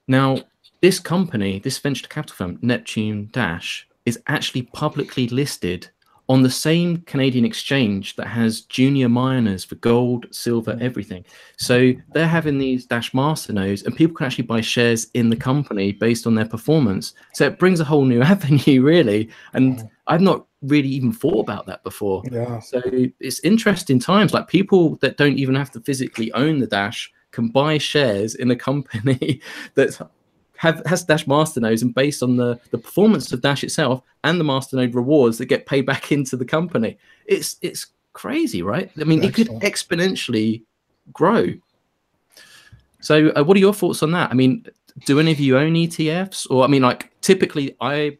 S4: Now, this company, this venture capital firm, Neptune Dash, is actually publicly listed on the same Canadian exchange that has junior miners for gold, silver, everything. So they're having these Dash masternodes, and people can actually buy shares in the company based on their performance. So it brings a whole new avenue, really. And I've not really even thought about that before.
S1: Yeah.
S4: So it's interesting times. Like, people that don't even have to physically own the Dash can buy shares in a company that has Dash masternodes, and based on the performance of Dash itself and the masternode rewards that get paid back into the company. It's crazy, right? I mean, Excellent. It could exponentially grow. So what are your thoughts on that? I mean, do any of you own ETFs? Or, I mean, like, typically I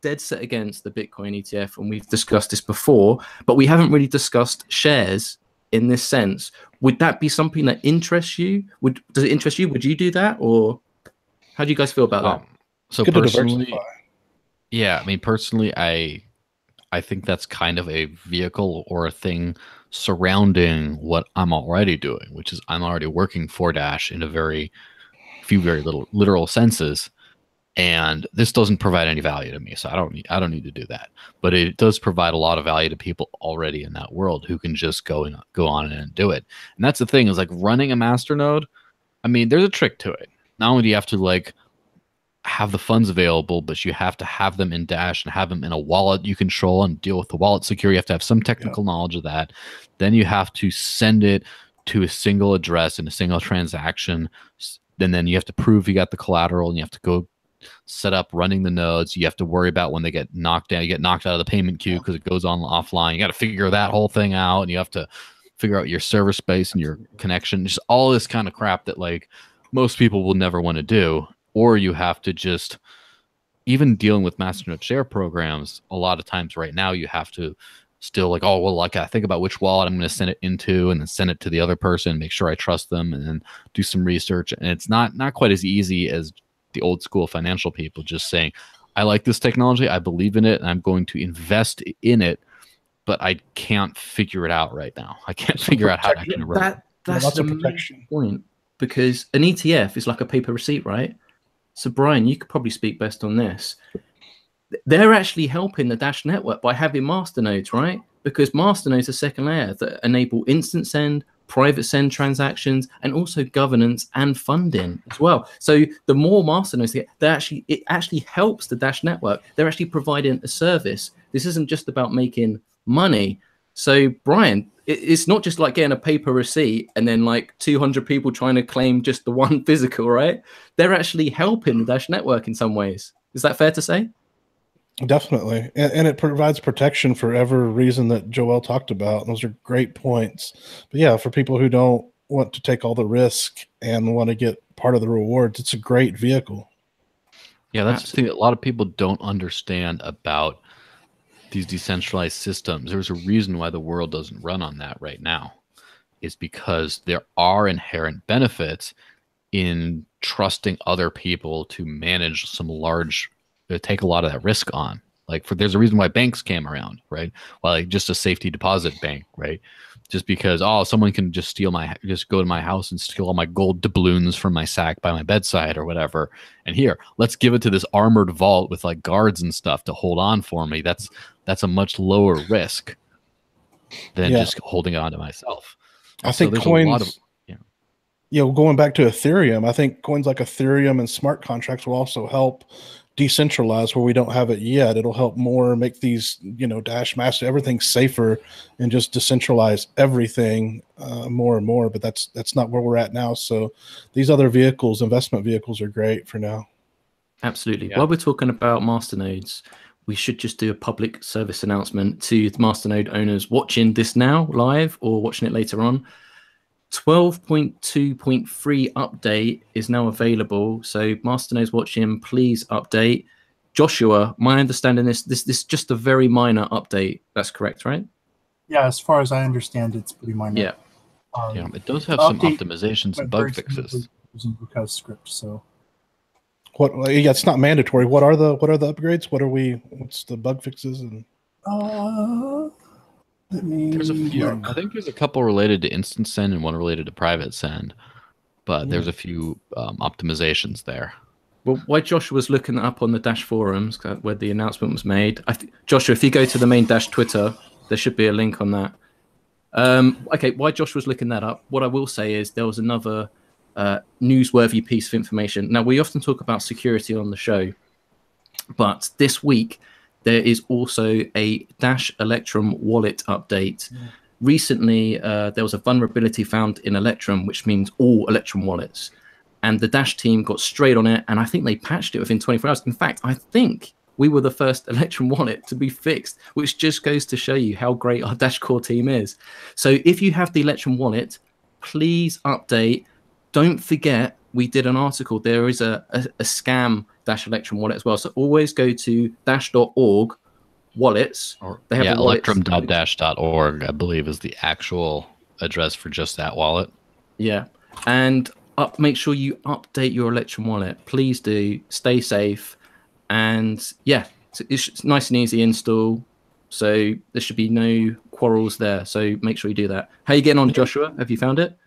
S4: dead set against the Bitcoin ETF, and we've discussed this before, but we haven't really discussed shares in this sense. Would that be something that interests you? Does it interest you? Would you do that? Or how do you guys feel about that?
S3: So personally, yeah, I mean, personally, I think that's kind of a vehicle or a thing surrounding what I'm already doing, which is I'm already working for Dash in a very little literal senses, and this doesn't provide any value to me, so I don't need to do that. But it does provide a lot of value to people already in that world who can just go on and do it. And that's the thing, is like running a masternode. I mean, there's a trick to it. Not only do you have to like have the funds available, but you have to have them in Dash and have them in a wallet you control and deal with the wallet security. You have to have some technical knowledge of that. Then you have to send it to a single address in a single transaction. And then you have to prove you got the collateral, and you have to go set up running the nodes. You have to worry about when they get knocked down. You get knocked out of the payment queue because it goes on offline. You got to figure that whole thing out, and you have to figure out your server space and your connection. Just all this kind of crap that like most people will never want to do. Or you have to just, even dealing with masternode share programs, a lot of times right now you have to still like, oh, well, like I think about which wallet I'm going to send it into and then send it to the other person, make sure I trust them, and then do some research. And it's not quite as easy as the old school financial people just saying, I like this technology, I believe in it, and I'm going to invest in it, but I can't figure it out right now. I can't figure out how I can run it.
S4: That's the main point, because an ETF is like a paper receipt, right? So Brian, you could probably speak best on this. They're actually helping the Dash network by having masternodes, right? Because masternodes are second layer that enable instant send, private send transactions, and also governance and funding as well. So the more masternodes they get, it actually helps the Dash network. They're actually providing a service. This isn't just about making money. So Brian, it's not just like getting a paper receipt and then like 200 people trying to claim just the one physical, right? They're actually helping the Dash network in some ways. Is that fair to say?
S1: Definitely. And it provides protection for every reason that Joel talked about. Those are great points. But yeah, for people who don't want to take all the risk and want to get part of the rewards, it's a great vehicle.
S3: Yeah, that's the thing that a lot of people don't understand about these decentralized systems. There's a reason why the world doesn't run on that right now. Is because there are inherent benefits in trusting other people to manage some large, take a lot of that risk on. Like there's a reason why banks came around, right? Well, like just a safety deposit bank, right? Just because, oh, someone can just just go to my house and steal all my gold doubloons from my sack by my bedside or whatever. And here, let's give it to this armored vault with like guards and stuff to hold on for me. That's a much lower risk than just holding on to myself.
S1: I think coins, going back to Ethereum, I think coins like Ethereum and smart contracts will also help decentralize where we don't have it yet. It'll help more make these, Dash Master, everything safer, and just decentralize everything more and more. But that's not where we're at now. So these other vehicles, investment vehicles, are great for now.
S4: Absolutely. Yeah. While we're talking about masternodes, we should just do a public service announcement to the masternode owners watching this now live or watching it later on. 12.2.3 update is now available. So masternodes watching, please update. Joshua, my understanding is this is just a very minor update. That's correct, right?
S2: Yeah, as far as I understand, it's pretty minor.
S4: Yeah.
S3: It does have some optimizations and bug fixes.
S2: Using Buka's script, so.
S1: Yeah, it's not mandatory. What are the upgrades? What's the bug fixes? And
S3: there's a few. I think there's a couple related to instant send and one related to private send, but there's a few optimizations there.
S4: Well, while Joshua was looking up on the Dash forums where the announcement was made, Joshua, if you go to the main Dash Twitter, there should be a link on that. Okay, while Joshua was looking that up, what I will say is there was another newsworthy piece of information. Now, we often talk about security on the show, but this week there is also a Dash Electrum wallet update. Recently, there was a vulnerability found in Electrum, which means all Electrum wallets. And the Dash team got straight on it, and I think they patched it within 24 hours. In fact, I think we were the first Electrum wallet to be fixed, which just goes to show you how great our Dash core team is. So if you have the Electrum wallet, please update. Don't forget, we did an article. There is a scam Dash Electrum wallet as well. So always go to dash.org wallets.
S3: They have electrum.dash.org, I believe, is the actual address for just that wallet.
S4: Yeah. And make sure you update your Electrum wallet. Please do. Stay safe. And yeah, it's nice and easy install. So there should be no quarrels there. So make sure you do that. How are you getting on, Joshua? Have you found it?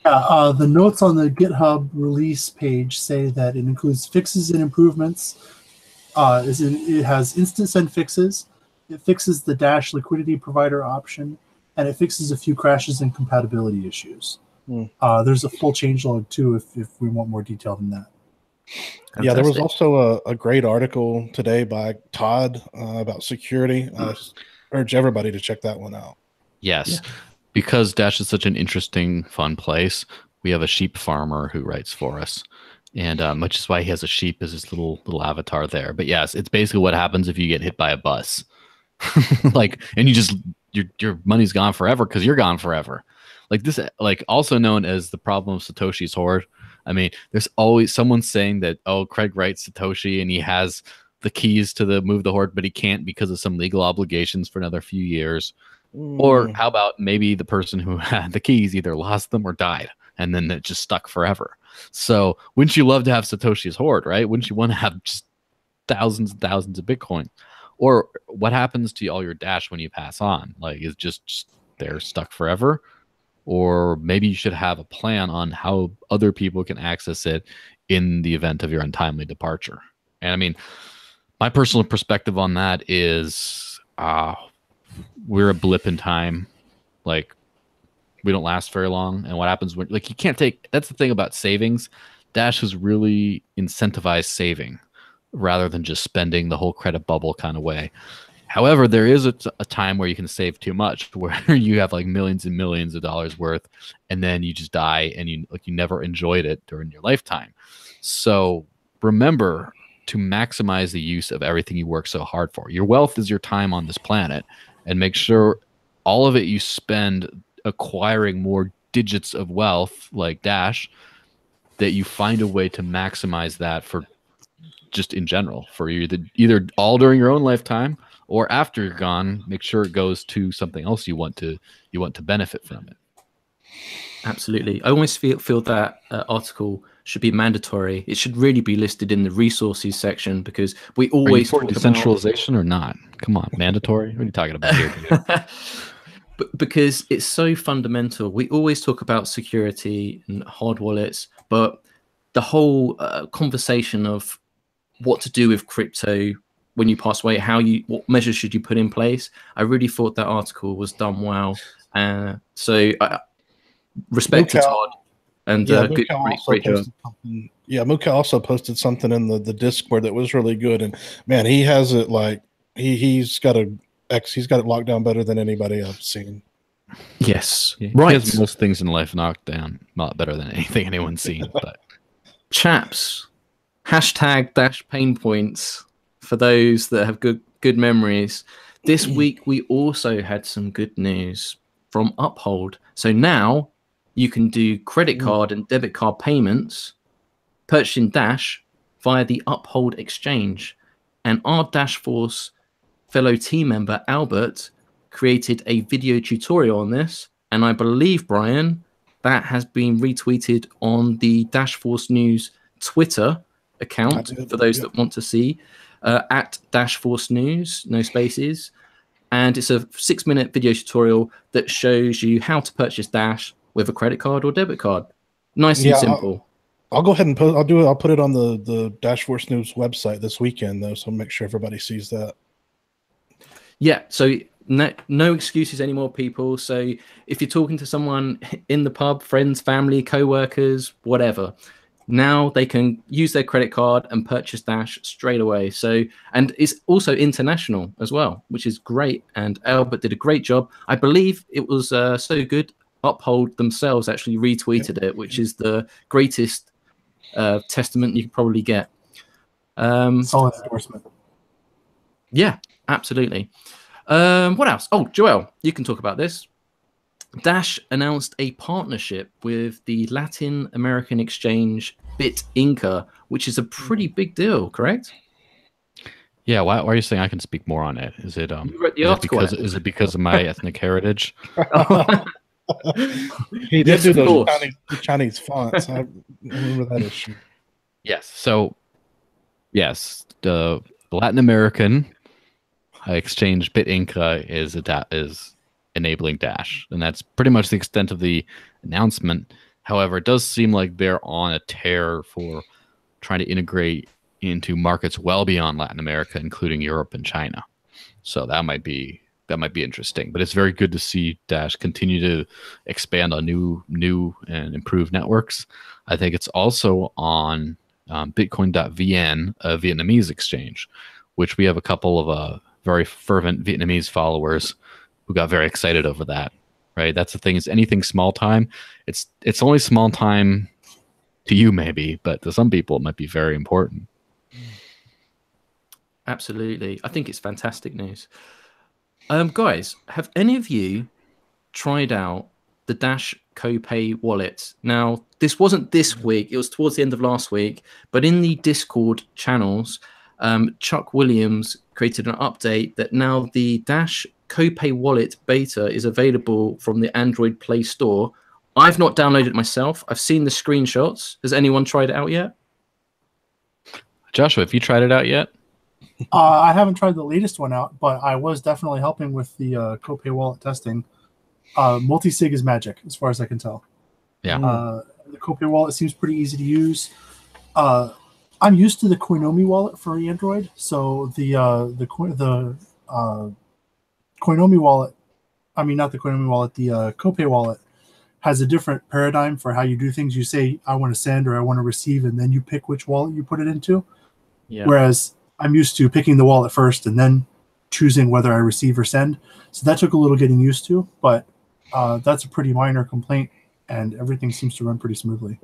S2: The notes on the GitHub release page say that it includes fixes and improvements. It has instant send fixes. It fixes the Dash liquidity provider option, and it fixes a few crashes and compatibility issues. There's a full changelog too if we want more detail than that.
S1: Fantastic. Yeah, there was also a great article today by Todd about security. I urge everybody to check that one out.
S3: Yes. Yeah. Because Dash is such an interesting, fun place, we have a sheep farmer who writes for us. And which is why he has a sheep as his little avatar there. But yes, it's basically what happens if you get hit by a bus. Like, and you just your money's gone forever because you're gone forever. Like this, like also known as the problem of Satoshi's hoard. I mean, there's always someone saying that, oh, Craig writes Satoshi and he has the keys to the move the hoard, but he can't because of some legal obligations for another few years. Or how about maybe the person who had the keys either lost them or died, and then it just stuck forever. So wouldn't you love to have Satoshi's hoard, right? Wouldn't you want to have just thousands and thousands of Bitcoin? Or what happens to all your Dash when you pass on? Like, is just they're stuck forever? Or maybe you should have a plan on how other people can access it in the event of your untimely departure. And I mean, my personal perspective on that is we're a blip in time. Like, we don't last very long. And what happens when, like, you can't take, that's the thing about savings. Dash has really incentivized saving rather than just spending the whole credit bubble kind of way. However, there is a time where you can save too much, where you have like millions and millions of dollars worth, and then you just die and you never enjoyed it during your lifetime. So remember to maximize the use of everything you work so hard for. Your wealth is your time on this planet, and make sure all of it you spend acquiring more digits of wealth like Dash, that you find a way to maximize that for just in general, for either all during your own lifetime or after you're gone. Make sure it goes to something else you want to benefit from it.
S4: Absolutely. I always feel that article should be mandatory. It should really be listed in the resources section, because we always
S3: talk decentralization or not. Come on, mandatory. What are you talking about here?
S4: But because it's so fundamental, we always talk about security and hard wallets, but the whole conversation of what to do with crypto when you pass away, what measures should you put in place? I really thought that article was done well. So respect to Todd, and great job.
S1: Yeah, Muka also posted something in the Discord that was really good, and man, he has it like he's got it locked down better than anybody I've seen.
S4: Yes,
S3: yeah,
S4: right.
S3: He has most things in life knocked down, not better than anything anyone's seen. But
S4: chaps, hashtag Dash pain points for those that have good memories. This week we also had some good news from Uphold. So now you can do credit card and debit card payments purchasing Dash via the Uphold exchange. And our Dash Force fellow team member Albert created a video tutorial on this, and I believe, Brian, that has been retweeted on the Dash Force News Twitter account for those that want to see, at Dash Force News, no spaces. And it's a 6-minute video tutorial that shows you how to purchase Dash with a credit card or debit card. Nice and simple.
S1: I'll go ahead and post. I'll put it on the Dash Force News website this weekend, though, so make sure everybody sees that. Yeah.
S4: So no excuses anymore, people. So if you're talking to someone in the pub, friends, family, co-workers, whatever, now they can use their credit card and purchase Dash straight away. So, and it's also international as well, which is great. And Albert did a great job. I believe it was so good, Uphold themselves actually retweeted it, which is the greatest testament you could probably get.
S2: Solid endorsement.
S4: Yeah, absolutely. What else? Oh, Joel, you can talk about this. Dash announced a partnership with the Latin American exchange BitInca, which is a pretty big deal, correct?
S3: Yeah, why are you saying I can speak more on it? Is it is it because of my ethnic heritage?
S1: He did do those Chinese fonts. I remember that issue.
S3: Yes. So, yes, the Latin American exchange BitInca is enabling Dash, and that's pretty much the extent of the announcement. However, it does seem like they're on a tear for trying to integrate into markets well beyond Latin America, including Europe and China. So that might be interesting. But it's very good to see Dash continue to expand on new and improved networks. I think it's also on Bitcoin.vn, a Vietnamese exchange, which we have a couple of very fervent Vietnamese followers who got very excited over that. Right, that's the thing. Is anything small time? It's only small time To you, maybe, but to some people, it might be very important.
S4: Absolutely. I think it's fantastic news. Guys, have any of you tried out the Dash Copay wallet? Now, this wasn't this week. It was towards the end of last week. But in the Discord channels, Chuck Williams created an update that now the Dash Copay wallet beta is available from the Android Play Store. I've not downloaded it myself. I've seen the screenshots. Has anyone tried it out yet?
S3: Joshua, have you tried it out yet?
S2: I haven't tried the latest one out, but I was definitely helping with the Copay wallet testing. Multi-sig is magic, as far as I can tell.
S3: Yeah.
S2: The Copay wallet seems pretty easy to use. I'm used to the Koinomi wallet for Android, so the Koinomi wallet, I mean not the Koinomi wallet, the Copay wallet has a different paradigm for how you do things. You say I want to send or I want to receive, and then you pick which wallet you put it into.
S4: Yeah.
S2: Whereas I'm used to picking the wallet first and then choosing whether I receive or send. So that took a little getting used to, but that's a pretty minor complaint, and everything seems to run pretty smoothly.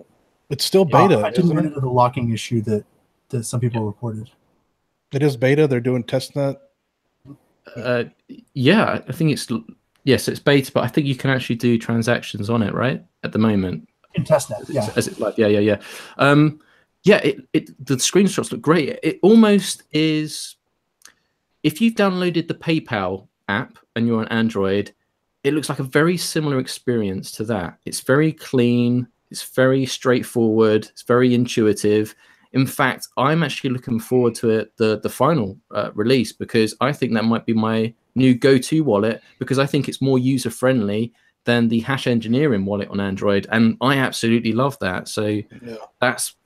S1: It's still beta.
S2: I didn't run into the locking issue that some people reported.
S1: It is beta. They're doing testnet.
S4: Yeah, I think yes, it's beta, but I think you can actually do transactions on it, right? At the moment.
S2: In testnet, yeah.
S4: As it like, yeah. The screenshots look great. It almost is. If you've downloaded the PayPal app and you're on Android, it looks like a very similar experience to that. It's very clean. It's very straightforward. It's very intuitive. In fact, I'm actually looking forward to it, the final release, because I think that might be my new go-to wallet, because I think it's more user-friendly than the Hash Engineering wallet on Android, and I absolutely love that. So that's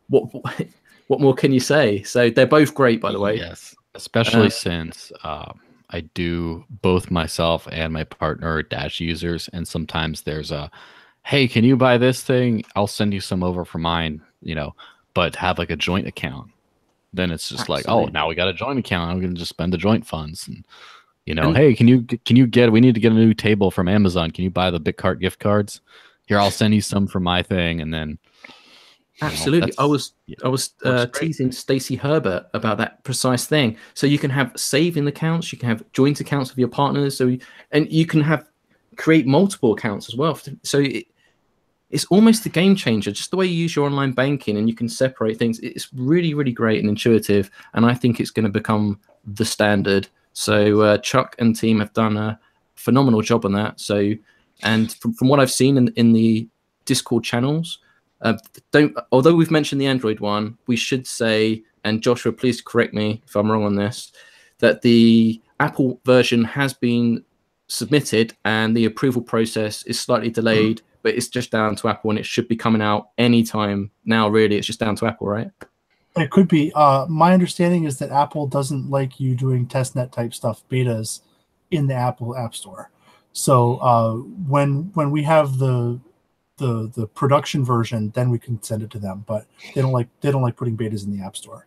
S4: what more can you say? So they're both great, by the way.
S3: Yes, especially since I do both myself and my partner are Dash users, and sometimes there's a, hey, can you buy this thing? I'll send you some over for mine, but have like a joint account. Then it's just like, oh, now we got a joint account. I'm going to just spend the joint funds. And, hey, we need to get a new table from Amazon. Can you buy the BitCart gift cards? Here, I'll send you some for my thing. And then.
S4: Absolutely. I was teasing Stacey Herbert about that precise thing. So you can have saving accounts, you can have joint accounts with your partners, and you can create multiple accounts as well. So it's almost a game changer, just the way you use your online banking, and you can separate things. It's really, really great and intuitive, and I think it's going to become the standard. So Chuck and team have done a phenomenal job on that. So, and from what I've seen in the Discord channels, although we've mentioned the Android one, we should say, and Joshua, please correct me if I'm wrong on this, that the Apple version has been submitted and the approval process is slightly delayed, but it's just down to Apple, and it should be coming out anytime now. Really, it's just down to Apple, right?
S2: It could be. My understanding is that Apple doesn't like you doing testnet type stuff, betas, in the Apple App Store. So when we have the production version, then we can send it to them. But they don't like putting betas in the App Store.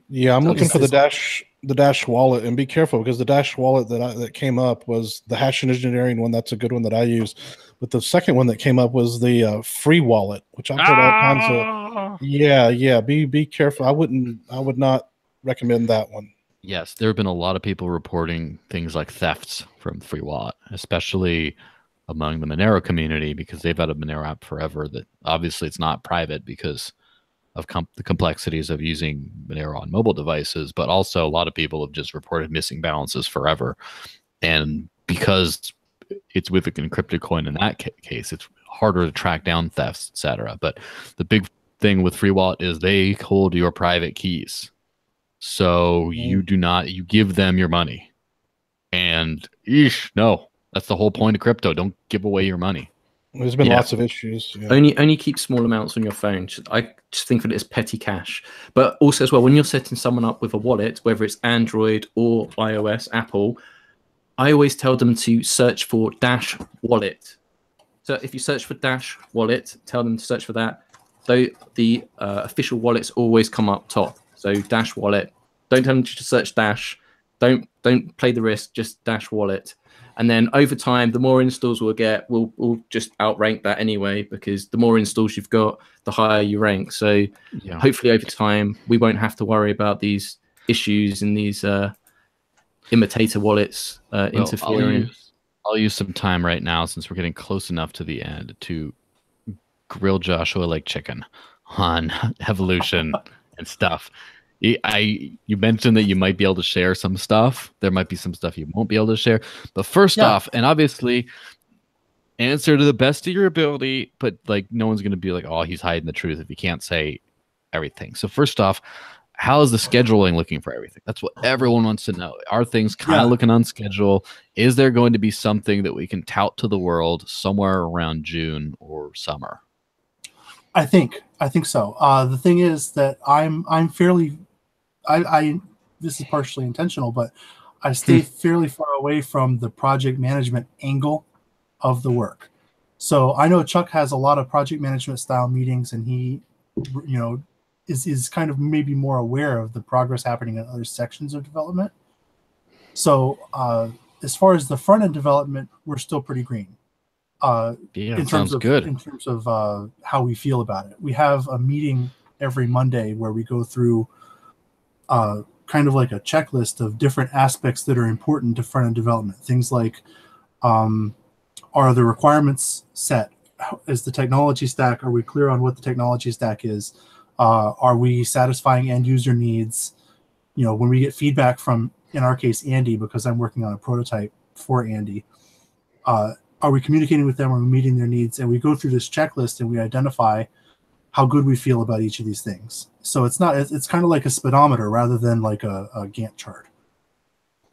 S1: Yeah, I'm looking for the Dash wallet, and be careful, because the Dash wallet that came up was the Hash Engineering one. That's a good one that I use. But the second one that came up was the free wallet, which I've heard all kinds of. Yeah. Be careful. I would not recommend that one.
S3: Yes, there have been a lot of people reporting things like thefts from free wallet, especially among the Monero community, because they've had a Monero app forever that obviously it's not private because of the complexities of using Monero on mobile devices, but also a lot of people have just reported missing balances forever. And because it's with an encrypted coin in that case, it's harder to track down thefts, etc. But the big thing with free wallet is they hold your private keys. So you give them your money. And no, that's the whole point of crypto. Don't give away your money.
S1: There's been lots of issues. Yeah.
S4: Only keep small amounts on your phone. I just think of it as petty cash. But also as well, when you're setting someone up with a wallet, whether it's Android or iOS, Apple, I always tell them to search for Dash Wallet. So if you search for Dash Wallet, tell them to search for that. So the official wallets always come up top. So Dash Wallet. Don't tell them to search Dash. Don't play the risk. Just Dash wallet. And then over time, the more installs we'll get, we'll just outrank that anyway, because the more installs you've got, the higher you rank. So hopefully over time, we won't have to worry about these issues and these imitator wallets interfering.
S3: I'll use some time right now, since we're getting close enough to the end, to grill Joshua like chicken on evolution and stuff. You mentioned that you might be able to share some stuff. There might be some stuff you won't be able to share. But first off, and obviously, answer to the best of your ability, but like no one's going to be like, oh, he's hiding the truth if he can't say everything. So first off, how is the scheduling looking for everything? That's what everyone wants to know. Are things kind of looking on schedule? Is there going to be something that we can tout to the world somewhere around June or summer?
S2: I think so. The thing is that I'm fairly, this is partially intentional, but I stay fairly far away from the project management angle of the work. So I know Chuck has a lot of project management style meetings, and he, is kind of maybe more aware of the progress happening in other sections of development. So as far as the front end development, we're still pretty green. In terms of how we feel about it. We have a meeting every Monday where we go through kind of like a checklist of different aspects that are important to front end development. Things like, are the requirements set? Is the technology stack? Are we clear on what the technology stack is? Are we satisfying end user needs? When we get feedback from, in our case, Andy, because I'm working on a prototype for Andy, are we communicating with them? Are we meeting their needs? And we go through this checklist and we identify how good we feel about each of these things. So it's kind of like a speedometer rather than like a Gantt chart.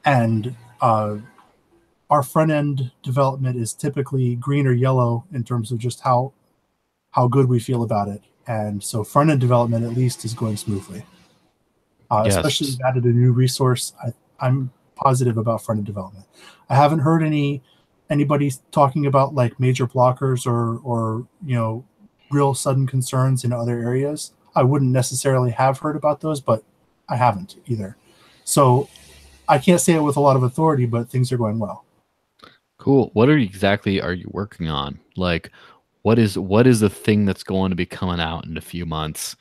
S2: And our front end development is typically green or yellow in terms of just how good we feel about it. And so front end development at least is going smoothly. Especially we've added a new resource. I'm positive about front end development. I haven't heard anybody talking about like major blockers or real sudden concerns in other areas. I wouldn't necessarily have heard about those, but I haven't either. So I can't say it with a lot of authority, but things are going well.
S3: Cool. What exactly are you working on? Like, what is the thing that's going to be coming out in a few months?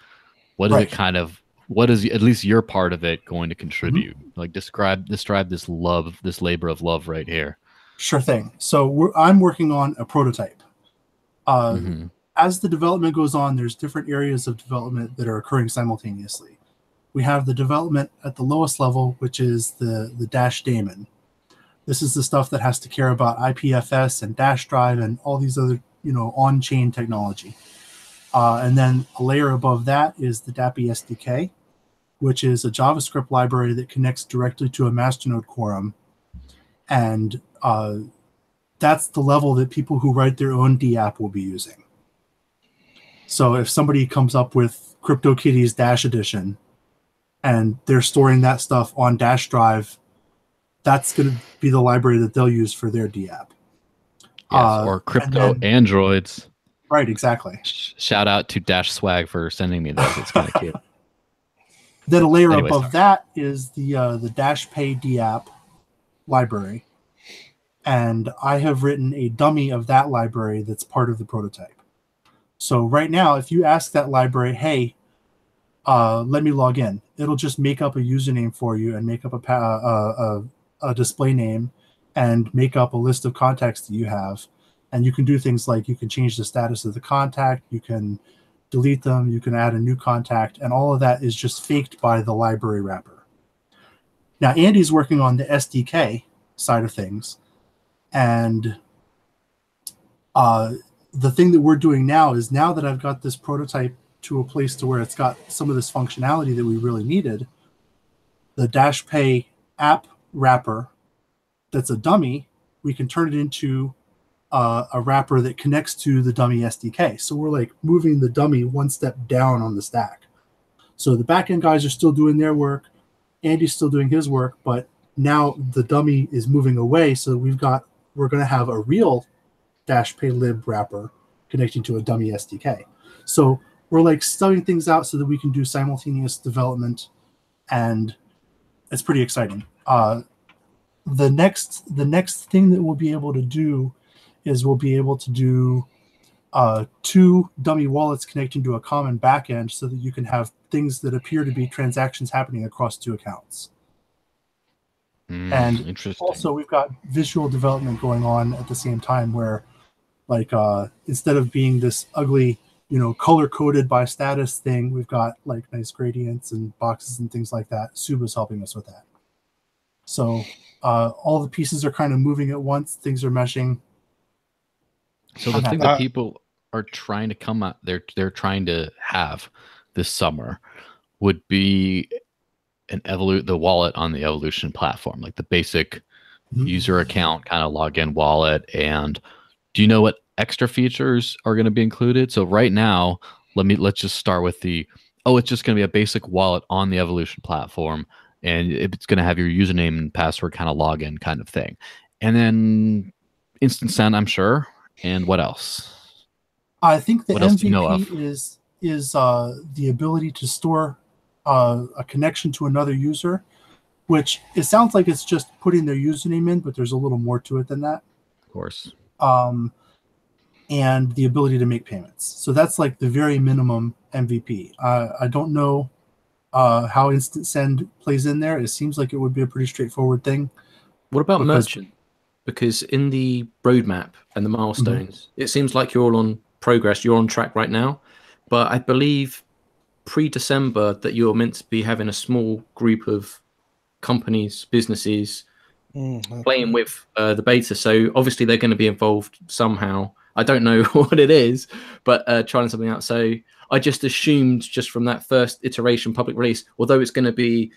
S3: What is it what is at least your part of it going to contribute? Like describe this labor of love right here.
S2: Sure thing. So I'm working on a prototype. As the development goes on, there's different areas of development that are occurring simultaneously. We have the development at the lowest level, which is the Dash daemon. This is the stuff that has to care about IPFS and Dash drive and all these other, on-chain technology. And then a layer above that is the DAPI SDK, which is a JavaScript library that connects directly to a masternode quorum. And that's the level that people who write their own DApp will be using. So if somebody comes up with CryptoKitties Dash Edition and they're storing that stuff on Dash Drive, that's going to be the library that they'll use for their DApp.
S3: Yes, or crypto androids.
S2: Right, exactly.
S3: Shout out to Dash Swag for sending me those. It's kind of cute.
S2: Then a layer above that is the Dash Pay DApp library. And I have written a dummy of that library that's part of the prototype. So right now, if you ask that library, hey, let me log in, it'll just make up a username for you and make up a display name and make up a list of contacts that you have. And you can do things like you can change the status of the contact, you can delete them, you can add a new contact, and all of that is just faked by the library wrapper. Now, Andy's working on the SDK side of things. And the thing that we're doing now is, now that I've got this prototype to a place to where it's got some of this functionality that we really needed, the Dash Pay app wrapper that's a dummy, we can turn it into a wrapper that connects to the dummy SDK. So we're like moving the dummy one step down on the stack. So the backend guys are still doing their work, Andy's still doing his work, but now the dummy is moving away. So we're going to have a real Dash Pay lib wrapper connecting to a dummy SDK. So we're like studying things out so that we can do simultaneous development and it's pretty exciting. The next thing that we'll be able to do is we'll be able to do 2 dummy wallets connecting to a common backend so that you can have things that appear to be transactions happening across 2 accounts. And
S3: interesting.
S2: also we've got visual development going on at the same time where, like, instead of being this ugly, color coded by status thing, we've got like nice gradients and boxes and things like that. Suba's helping us with that. So all the pieces are kind of moving at once. Things are meshing.
S3: So the thing that people are trying to come at, they're trying to have this summer would be the wallet on the Evolution platform, like the basic user account kind of login wallet. And do you know what extra features are going to be included? So right now, let's just start with it's just going to be a basic wallet on the Evolution platform, and it's going to have your username and password kind of login kind of thing, and then instant send, I'm sure. And what else?
S2: I think the
S3: what else do you know
S2: MVP is the ability to store a connection to another user, which it sounds like it's just putting their username in, but there's a little more to it than that.
S3: Of course.
S2: And the ability to make payments. So that's like the very minimum MVP. I don't know how instant send plays in there. It seems like it would be a pretty straightforward thing.
S4: What about merchant? Because in the roadmap and the milestones, it seems like you're all on progress. You're on track right now. But I believe pre-December that you're meant to be having a small group of companies, businesses playing with the beta. So obviously they're going to be involved somehow. I don't know what it is, but trying something out. So I just assumed just from that first iteration public release, although it's going to be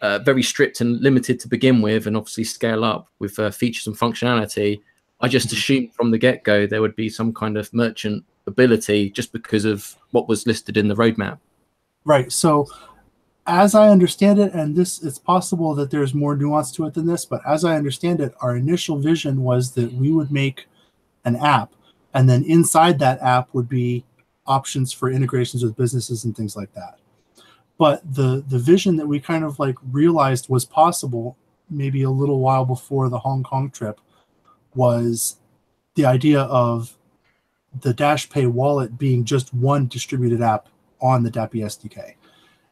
S4: very strict and limited to begin with, and obviously scale up with features and functionality, I just assumed from the get-go there would be some kind of merchant ability just because of what was listed in the roadmap.
S2: Right. So as I understand it, and it's possible that there's more nuance to it than this, but as I understand it, our initial vision was that we would make an app, and then inside that app would be options for integrations with businesses and things like that. But the vision that we kind of like realized was possible maybe a little while before the Hong Kong trip was the idea of the Dash Pay wallet being just one distributed app on the DAPI SDK.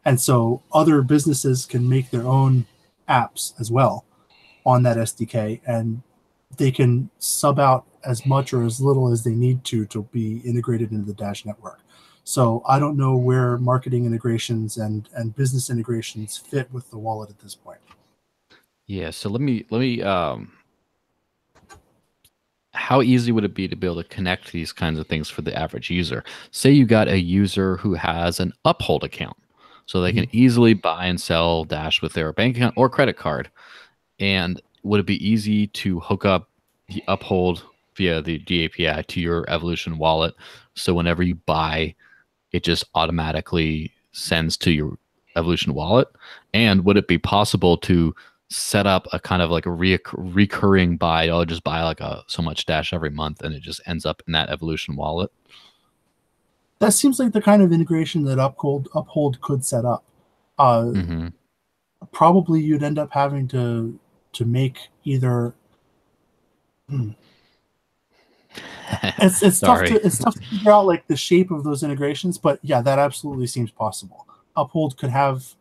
S2: And so other businesses can make their own apps as well on that SDK, and they can sub out as much or as little as they need to be integrated into the Dash network. So I don't know where marketing integrations and business integrations fit with the wallet at this point.
S3: Yeah, so let me how easy would it be to be able to connect these kinds of things for the average user? Say you got a user who has an Uphold account, so they can easily buy and sell Dash with their bank account or credit card. And would it be easy to hook up the Uphold via the DAPI to your Evolution wallet, so whenever you buy, it just automatically sends to your Evolution wallet? And would it be possible to set up a kind of like a recurring buy? I'll just buy like so much Dash every month, and it just ends up in that Evolution wallet.
S2: That seems like the kind of integration that Uphold could set up. Probably you'd end up having to make either. It's tough to figure out like the shape of those integrations, but yeah, that absolutely seems possible. Uphold could have,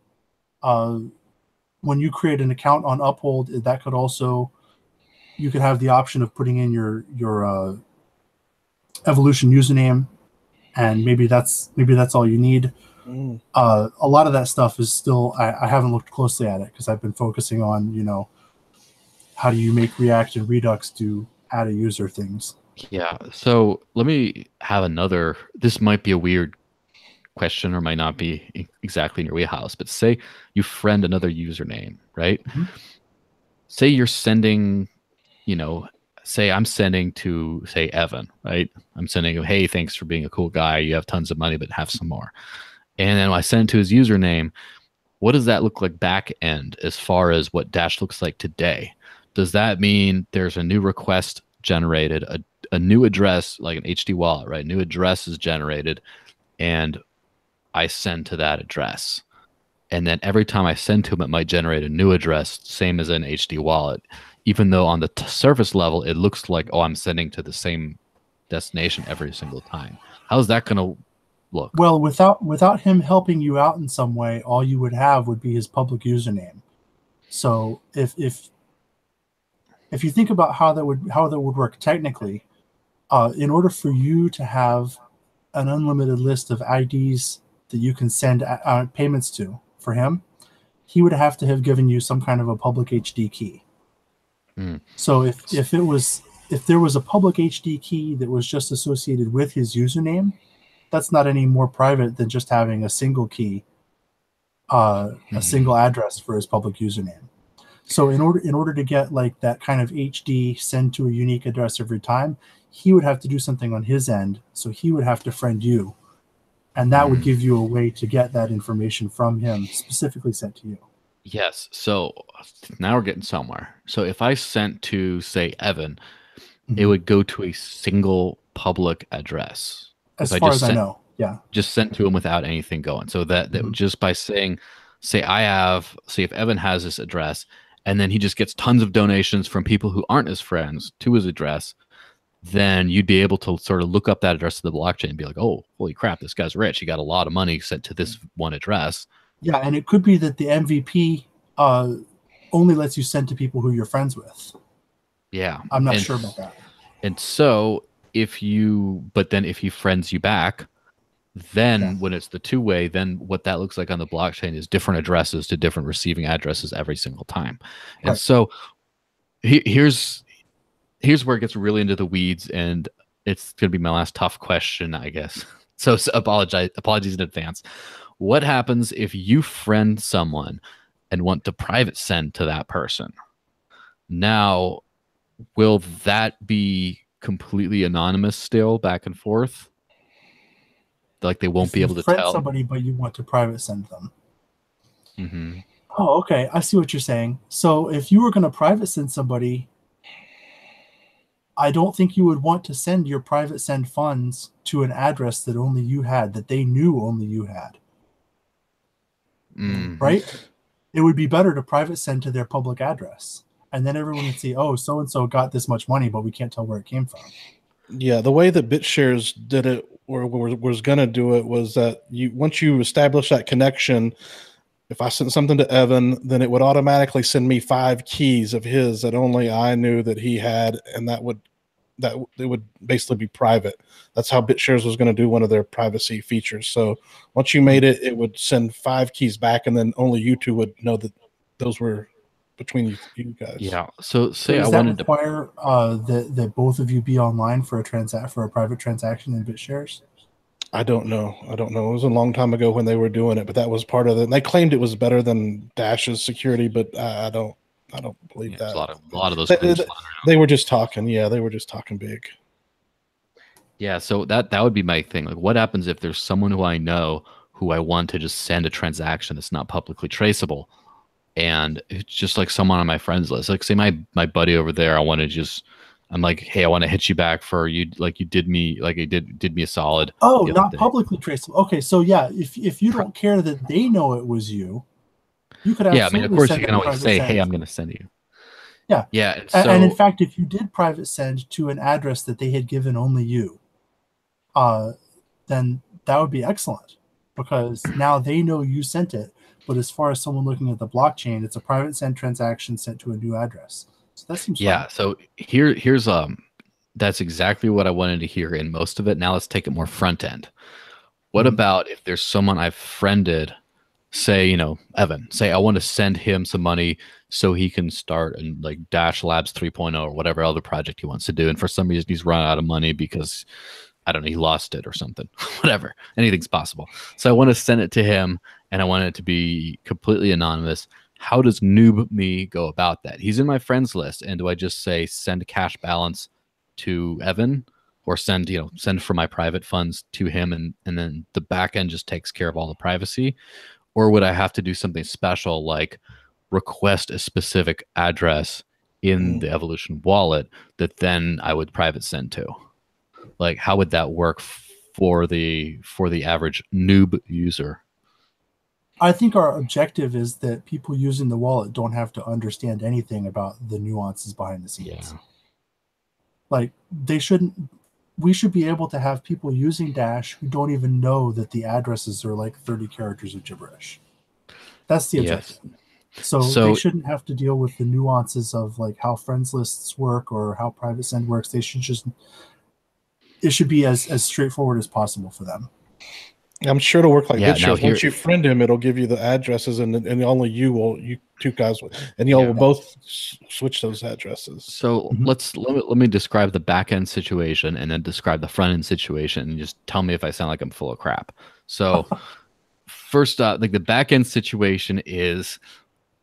S2: when you create an account on Uphold, that could also, you could have the option of putting in your Evolution username, and maybe that's all you need. A lot of that stuff is still, I haven't looked closely at it because I've been focusing on, how do you make React and Redux do add a user things.
S3: Yeah, so let me have another, this might be a weird question or might not be exactly in your wheelhouse, but say you friend another username, right? Say you're sending, say I'm sending to, say, Evan, right? I'm sending him, hey, thanks for being a cool guy. You have tons of money, but have some more. And then when I send to his username, what does that look like back end as far as what Dash looks like today? Does that mean there's a new request generated, a new address, like an HD wallet, right? New address is generated, and I send to that address. and then every time I send to him, it might generate a new address, same as an HD wallet, even though on the surface level, it looks like, oh, I'm sending to the same destination every single time. How's that going to look?
S2: Well, without him helping you out in some way, all you would have would be his public username. So if you think about how that would work technically, in order for you to have an unlimited list of IDs that you can send payments to for him, he would have to have given you some kind of a public HD key. So if there was a public HD key that was just associated with his username, that's not any more private than just having a single key, a single address for his public username. So in order to get like that kind of HD send to a unique address every time, he would have to do something on his end. So he would have to friend you, and that would give you a way to get that information from him specifically sent to you.
S3: Yes. So now we're getting somewhere. So if I sent to, say, Evan, it would go to a single public address.
S2: As far as I know, yeah.
S3: Just sent to him without anything going. So that just by saying, say if Evan has this address, and then he just gets tons of donations from people who aren't his friends to his address, then you'd be able to sort of look up that address to the blockchain and be like, oh, holy crap, this guy's rich. He got a lot of money sent to this one address.
S2: Yeah, and it could be that the MVP only lets you send to people who you're friends with.
S3: Yeah.
S2: I'm not sure about that.
S3: And so if he friends you back, then when it's the two-way, then what that looks like on the blockchain is different addresses to different receiving addresses every single time. And so here's where it gets really into the weeds, and it's going to be my last tough question, I guess. So apologies in advance. What happens if you friend someone and want to private send to that person? Now, will that be completely anonymous still back and forth? Like they won't be able to
S2: friend
S3: tell
S2: somebody, but you want to private send them. Oh, okay. I see what you're saying. So if you were going to private send somebody, I don't think you would want to send your private send funds to an address that only you had, that they knew only you had. Right? It would be better to private send to their public address. And then everyone would see, oh, so-and-so got this much money, but we can't tell where it came from.
S1: Yeah, the way that BitShares did it or was going to do it was that once you establish that connection, if I sent something to Evan, then it would automatically send me 5 keys of his that only I knew that he had, and it would basically be private. That's how BitShares was going to do one of their privacy features. So once you made it, it would send 5 keys back, and then only you two would know that those were between you guys.
S3: Yeah. So say
S2: does
S3: I
S2: that
S3: wanted
S2: require that both of you be online for a private transaction in BitShares?
S1: I don't know. It was a long time ago when they were doing it, but that was part of it. And they claimed it was better than Dash's security, but I don't believe that.
S3: A lot of those.
S1: They were just talking. Yeah, they were just talking big.
S3: Yeah. So that would be my thing. Like, what happens if there's someone who I know who I want to just send a transaction that's not publicly traceable? And it's just like someone on my friends list, like say my buddy over there, I'm like, hey, I want to hit you back for you, like you did me, like you did me a solid.
S2: Oh, not publicly traceable. Okay, so yeah, if you don't care that they know it was you could absolutely.
S3: Yeah, I mean, of course you can always say, hey, I'm going to send you.
S2: Yeah,
S3: yeah,
S2: and in fact, if you did private send to an address that they had given only you, then that would be excellent, because now they know you sent it. But as far as someone looking at the blockchain, it's a private send transaction sent to a new address. So that seems fun.
S3: So here's that's exactly what I wanted to hear in most of it. Now let's take it more front end. What about if there's someone I've friended, say, Evan, say I want to send him some money so he can start and like Dash Labs 3.0 or whatever other project he wants to do. And for some reason he's run out of money because I don't know, he lost it or something, whatever, anything's possible. So I want to send it to him and I want it to be completely anonymous. How does Noob Me go about that? He's in my friends list. And do I just say send cash balance to Evan, or send for my private funds to him, and then the back end just takes care of all the privacy? Or would I have to do something special like request a specific address in the Evolution wallet that then I would private send to? Like, how would that work for the average noob user?
S2: I think our objective is that people using the wallet don't have to understand anything about the nuances behind the scenes.
S3: Yeah.
S2: Like we should be able to have people using Dash who don't even know that the addresses are like 30 characters of gibberish. That's the objective.
S3: Yes.
S2: So they shouldn't have to deal with the nuances of like how friends lists work or how private send works. It should be as straightforward as possible for them.
S1: I'm sure it'll work like
S3: Yeah,
S1: this.
S3: now
S1: Once you friend him, it'll give you the addresses, and only you two guys, and y'all will both switch those addresses.
S3: So let me describe the back end situation and then describe the front end situation, and just tell me if I sound like I'm full of crap. So first up, like the back end situation is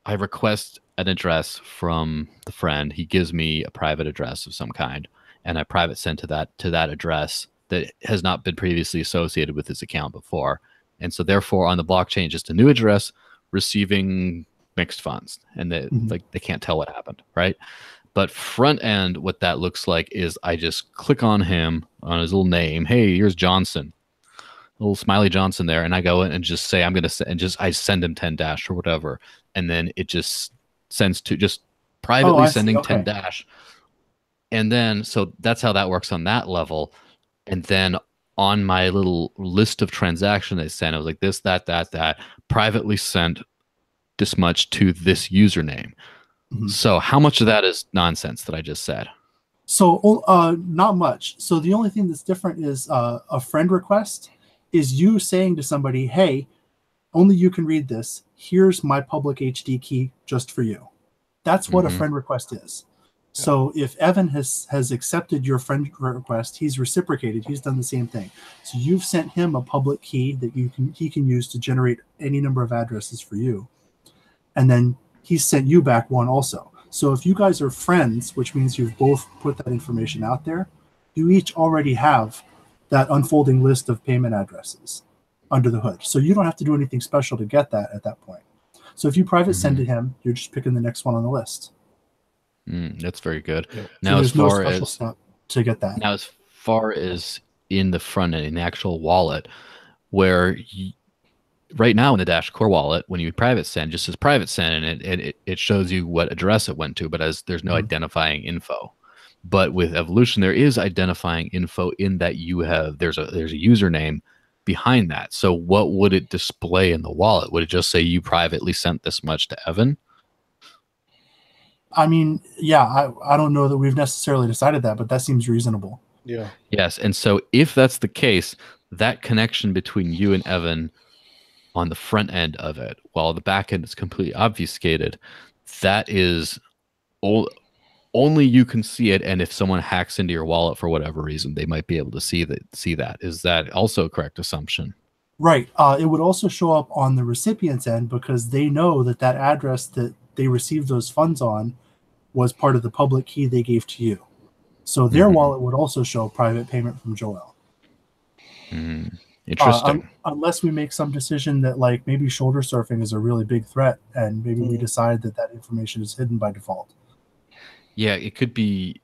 S3: I request an address from the friend. He gives me a private address of some kind, and I private send to that address that has not been previously associated with his account before. And so therefore on the blockchain, just a new address receiving mixed funds, and they can't tell what happened, right? But front end, what that looks like is I just click on him, on his little name. Hey, here's Johnson, little smiley Johnson there. And I go in and just say, I'm going to and just, I send him 10 Dash or whatever. And then it just sends to just privately sending 10 Dash. And then, so that's how that works on that level. And then on my little list of transactions I sent, I was like this, that, privately sent this much to this username. So how much of that is nonsense that I just said?
S2: So not much. So the only thing that's different is a friend request is you saying to somebody, hey, only you can read this. Here's my public HD key just for you. That's what a friend request is. So if Evan has accepted your friend request, he's reciprocated. He's done the same thing. So you've sent him a public key that he can use to generate any number of addresses for you. And then he's sent you back one also. So if you guys are friends, which means you've both put that information out there, you each already have that unfolding list of payment addresses under the hood. So you don't have to do anything special to get that at that point. So if you private send to him, you're just picking the next one on the list.
S3: That's very good.
S2: Yeah.
S3: Now,
S2: so
S3: as far
S2: no special step to get that.
S3: Now, as far as in the front end, in the actual wallet, where right now in the Dash Core wallet, when you private send, just as private send, and it shows you what address it went to, but as there's no identifying info. But with Evolution, there is identifying info in that there's a username behind that. So what would it display in the wallet? Would it just say you privately sent this much to Evan?
S2: I mean, yeah, I don't know that we've necessarily decided that, but that seems reasonable.
S1: Yeah.
S3: Yes. And so if that's the case, that connection between you and Evan on the front end of it, while the back end is completely obfuscated, that is only you can see it. And if someone hacks into your wallet for whatever reason, they might be able to see that. Is that also a correct assumption?
S2: Right. It would also show up on the recipient's end because they know that address that they received those funds on was part of the public key they gave to you. So their wallet would also show private payment from Joel.
S3: Interesting.
S2: Unless we make some decision that like maybe shoulder surfing is a really big threat and maybe we decide that information is hidden by default.
S3: Yeah, it could be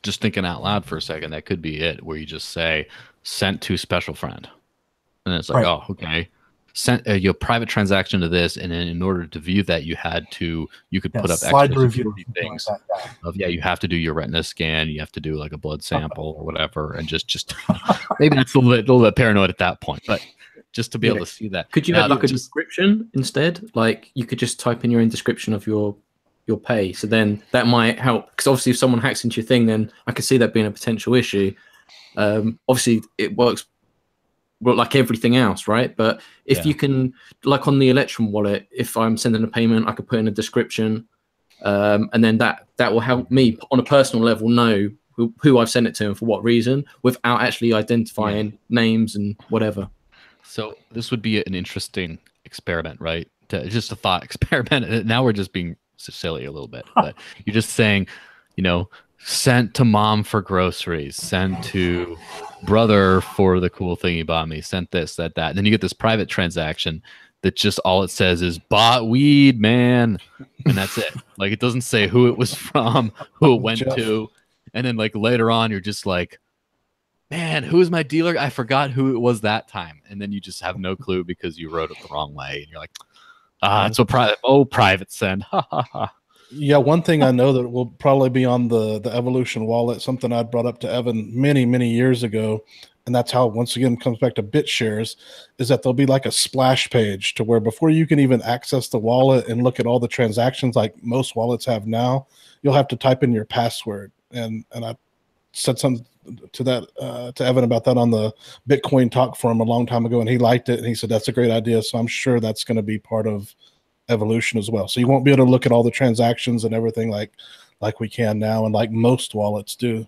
S3: just thinking out loud for a second, that could be it, where you just say sent to special friend. And it's like, oh, okay. Sent your private transaction to this, and then in order to view that, you could put up extra security things. Like that, you have to do your retina scan, you have to do like a blood sample or whatever, and just maybe that's a little bit paranoid at that point, but just to be able to see that.
S4: Could you have like a description instead? Like you could just type in your own description of your pay, so then that might help, because obviously if someone hacks into your thing, then I could see that being a potential issue. Obviously it works like everything else, right? But if you can, like on the Electrum wallet, if I'm sending a payment, I could put in a description, and then that will help me on a personal level know who I've sent it to and for what reason, without actually identifying names and whatever.
S3: So this would be an interesting experiment, right? Just a thought experiment. Now we're just being silly a little bit, but you're just saying, sent to mom for groceries, sent to brother for the cool thing he bought me, sent this, that. And then you get this private transaction that just all it says is bought weed, man. And that's it. Like it doesn't say who it was from, who it went to. And then like later on, you're just like, man, who is my dealer? I forgot who it was that time. And then you just have no clue because you wrote it the wrong way. And you're like, it's a private send. Ha ha ha.
S1: Yeah, one thing I know that will probably be on the Evolution wallet, something I brought up to Evan many years ago, and that's how, once again, comes back to BitShares, is that there'll be like a splash page to where before you can even access the wallet and look at all the transactions like most wallets have now, you'll have to type in your password. And I said something to that to Evan about that on the Bitcoin Talk forum a long time ago, and he liked it, and he said that's a great idea. So I'm sure that's going to be part of Evolution as well. So you won't be able to look at all the transactions and everything like we can now, and like most wallets do.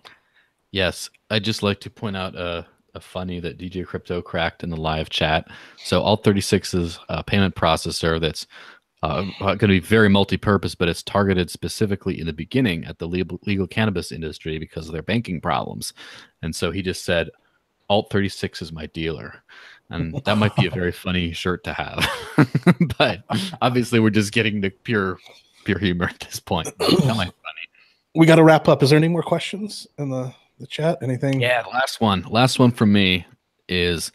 S3: Yes, I'd just like to point out a funny that DJ Crypto cracked in the live chat. So Alt36 is a payment processor that's going to be very multi-purpose, but it's targeted specifically in the beginning at the legal cannabis industry because of their banking problems. And so he just said, Alt36 is my dealer. And that might be a very funny shirt to have. But obviously we're just getting the pure humor at this point. That might be funny.
S1: We got to wrap up. Is there any more questions in the chat? Anything?
S3: Yeah, last one from me is,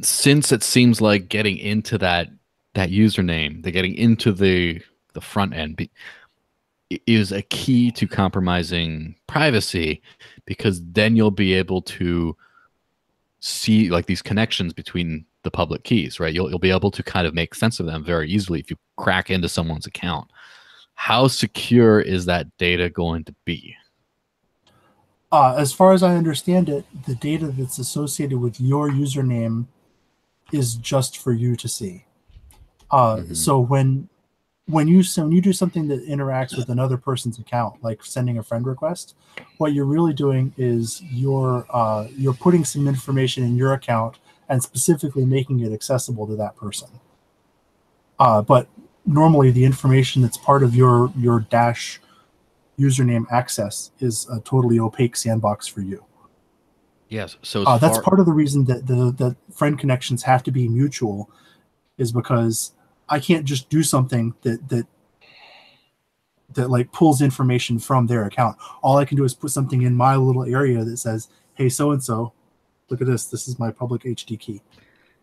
S3: since it seems like getting into that username, they're getting into the front end is a key to compromising privacy, because then you'll be able to see like these connections between the public keys, right? You'll be able to kind of make sense of them very easily if you crack into someone's account. How secure is that data going to be?
S2: As far as I understand it, the data that's associated with your username is just for you to see. So when you do something that interacts with another person's account, like sending a friend request, what you're really doing is you're putting some information in your account and specifically making it accessible to that person. But normally the information that's part of your Dash username access is a totally opaque sandbox for you.
S3: Yes. So
S2: that's part of the reason that the friend connections have to be mutual, is because I can't just do something that like pulls information from their account. All I can do is put something in my little area that says, hey, so-and-so, look at this. This is my public HD key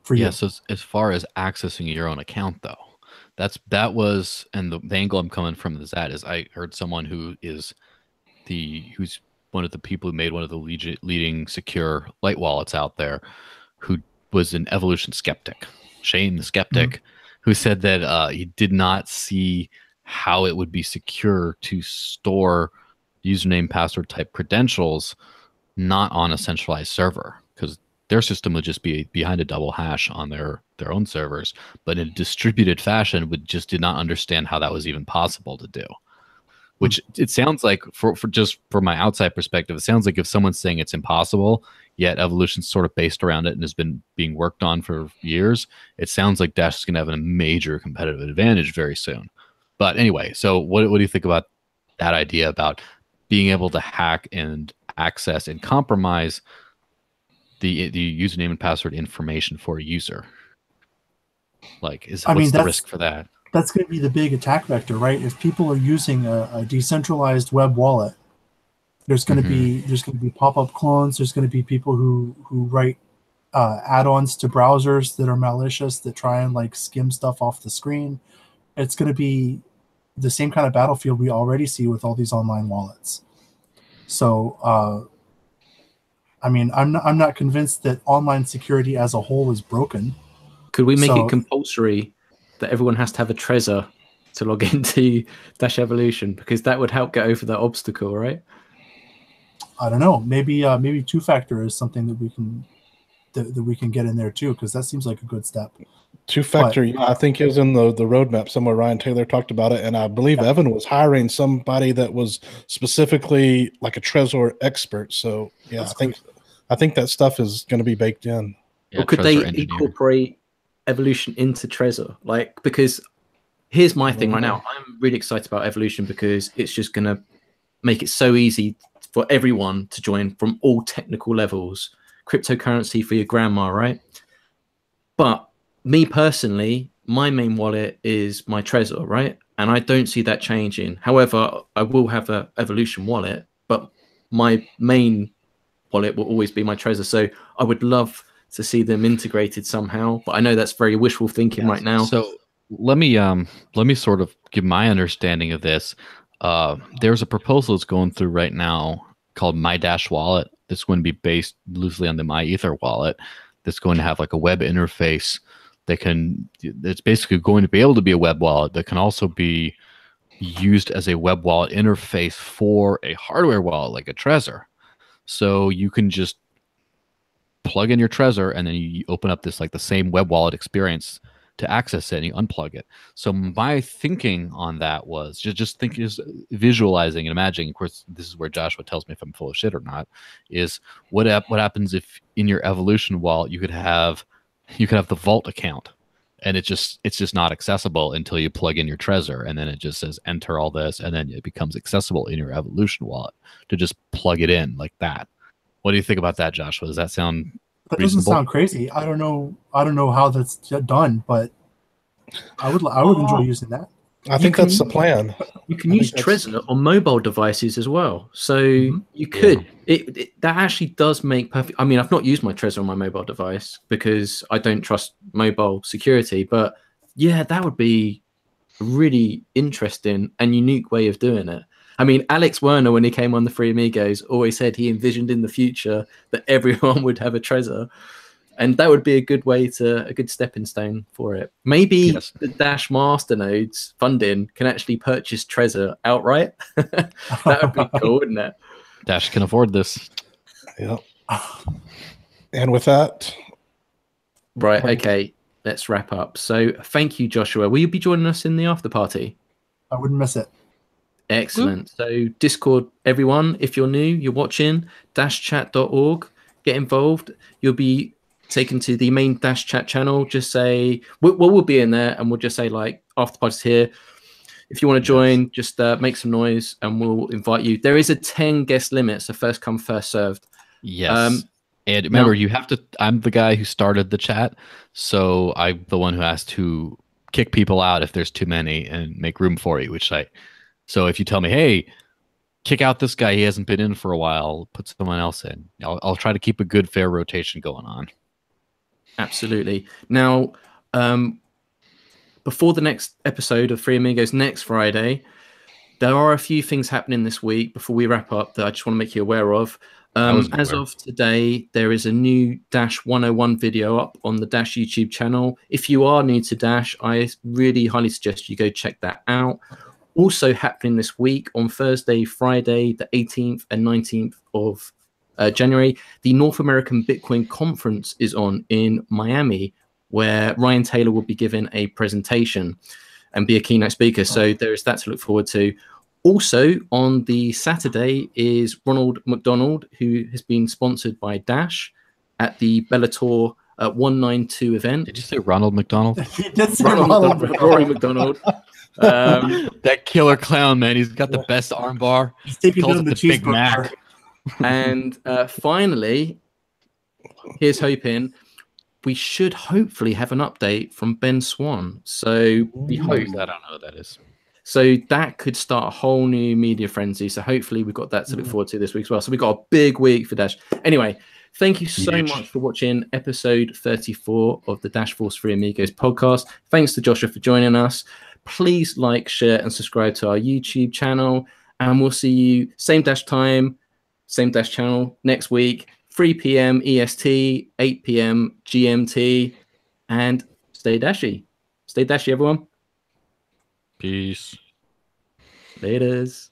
S2: for you.
S3: Yeah, so as far as accessing your own account, though, that was, and the angle I'm coming from is I heard someone who's one of the people who made one of the leading secure light wallets out there, who was an evolution skeptic, Shane the skeptic, who said that he did not see how it would be secure to store username, password type credentials not on a centralized server, because their system would just be behind a double hash on their own servers, but in a distributed fashion did not understand how that was even possible to do. Which it sounds like, for my outside perspective, it sounds like if someone's saying it's impossible, yet Evolution's sort of based around it and has been being worked on for years, it sounds like Dash is going to have a major competitive advantage very soon. But anyway, so what do you think about that idea about being able to hack and access and compromise the username and password information for a user? Like, what's the risk for that?
S2: That's going to be the big attack vector, right? If people are using a decentralized web wallet, there's going to be pop-up clones. There's going to be people who write add-ons to browsers that are malicious, that try and like skim stuff off the screen. It's going to be the same kind of battlefield we already see with all these online wallets. So, I mean, I'm not convinced that online security as a whole is broken.
S4: Could we make it compulsory that everyone has to have a Trezor to log into Dash Evolution, because that would help get over that obstacle, right?
S2: I don't know. Maybe two-factor is something that we can get in there too, because that seems like a good step.
S1: Two-factor, I think, is in the roadmap somewhere. Ryan Taylor talked about it, and I believe Evan was hiring somebody that was specifically like a Trezor expert. So yeah, I think that stuff is going to be baked in.
S4: Yeah, or could they incorporate Evolution into Trezor? Like, because here's my thing right now. I'm really excited about Evolution because it's just going to make it so easy for everyone to join from all technical levels. Cryptocurrency for your grandma, right? But me personally, my main wallet is my Trezor, right? And I don't see that changing. However, I will have a Evolution wallet, but my main wallet will always be my Trezor. So I would love to see them integrated somehow, but I know that's very wishful thinking right now.
S3: So let me sort of give my understanding of this. There's a proposal that's going through right now called My Dash Wallet. That's going to be based loosely on the My Ether wallet. That's going to have like a web interface that's basically going to be able to be a web wallet that can also be used as a web wallet interface for a hardware wallet like a Trezor. So you can just plug in your Trezor and then you open up this like the same web wallet experience to access it, and you unplug it. So my thinking on that was just visualizing and imagining. Of course, this is where Joshua tells me if I'm full of shit or not. Is what happens if in your Evolution wallet you could have the Vault account, and it's just not accessible until you plug in your Trezor, and then it just says enter all this, and then it becomes accessible in your Evolution wallet to just plug it in like that. What do you think about that, Joshua? Does that sound
S2: That
S3: reasonable?
S2: doesn't sound crazy. I don't know how that's done, but I would enjoy using that.
S1: I think that's the plan.
S4: You can use Trezor on mobile devices as well. So you could. That actually does make perfect. I mean, I've not used my Trezor on my mobile device because I don't trust mobile security. But yeah, that would be a really interesting and unique way of doing it. I mean, Alex Werner, when he came on the Free Amigos, always said he envisioned in the future that everyone would have a Trezor. And that would be a good stepping stone for it. Maybe the Dash Masternodes funding can actually purchase Trezor outright. That would be cool, wouldn't it?
S3: Dash can afford this.
S1: Yeah. And with that,
S4: right, okay, let's wrap up. So thank you, Joshua. Will you be joining us in the after party?
S2: I wouldn't miss it.
S4: Excellent. So Discord, everyone, if you're new, you're watching, dashchat.org, get involved. You'll be taken to the main Dash Chat channel. Just say, we'll be in there, and we'll just say like, after party's here. If you want to join, just make some noise and we'll invite you. There is a 10 guest limit, so first come, first served.
S3: Yes. And remember, you have to, I'm the guy who started the chat, so I'm the one who has to kick people out if there's too many and make room for you, so if you tell me, hey, kick out this guy, he hasn't been in for a while, put someone else in. I'll try to keep a good, fair rotation going on.
S4: Absolutely. Now, before the next episode of Free Amigos next Friday, there are a few things happening this week before we wrap up that I just want to make you aware of. As of today, there is a new Dash 101 video up on the Dash YouTube channel. If you are new to Dash, I really highly suggest you go check that out. Also happening this week on Thursday, Friday, the 18th and 19th of January, the North American Bitcoin Conference is on in Miami, where Ryan Taylor will be giving a presentation and be a keynote speaker. So there is that to look forward to. Also on the Saturday is Ronald McDonald, who has been sponsored by Dash at the Bellator 192 event.
S3: Did you say Ronald McDonald?
S2: He did say Ronald
S4: Rory McDonald.
S3: That killer clown, man. He's got the best arm bar.
S2: He's taking
S3: Calls
S2: down
S3: it
S2: the
S3: Big
S2: cheeseburger.
S3: Mac.
S4: And finally, here's hoping we should hopefully have an update from Ben Swan. So we hope
S3: I don't know what that is.
S4: So that could start a whole new media frenzy. So hopefully we've got that to look forward to this week as well. So we've got a big week for Dash. Anyway, thank you so much for watching episode 34 of the Dash Force Free Amigos podcast. Thanks to Joshua for joining us. Please like, share, and subscribe to our YouTube channel. And we'll see you same Dash time, same Dash channel next week, 3 p.m. EST, 8 p.m. GMT. And stay dashy. Stay dashy, everyone.
S3: Peace.
S4: Laters.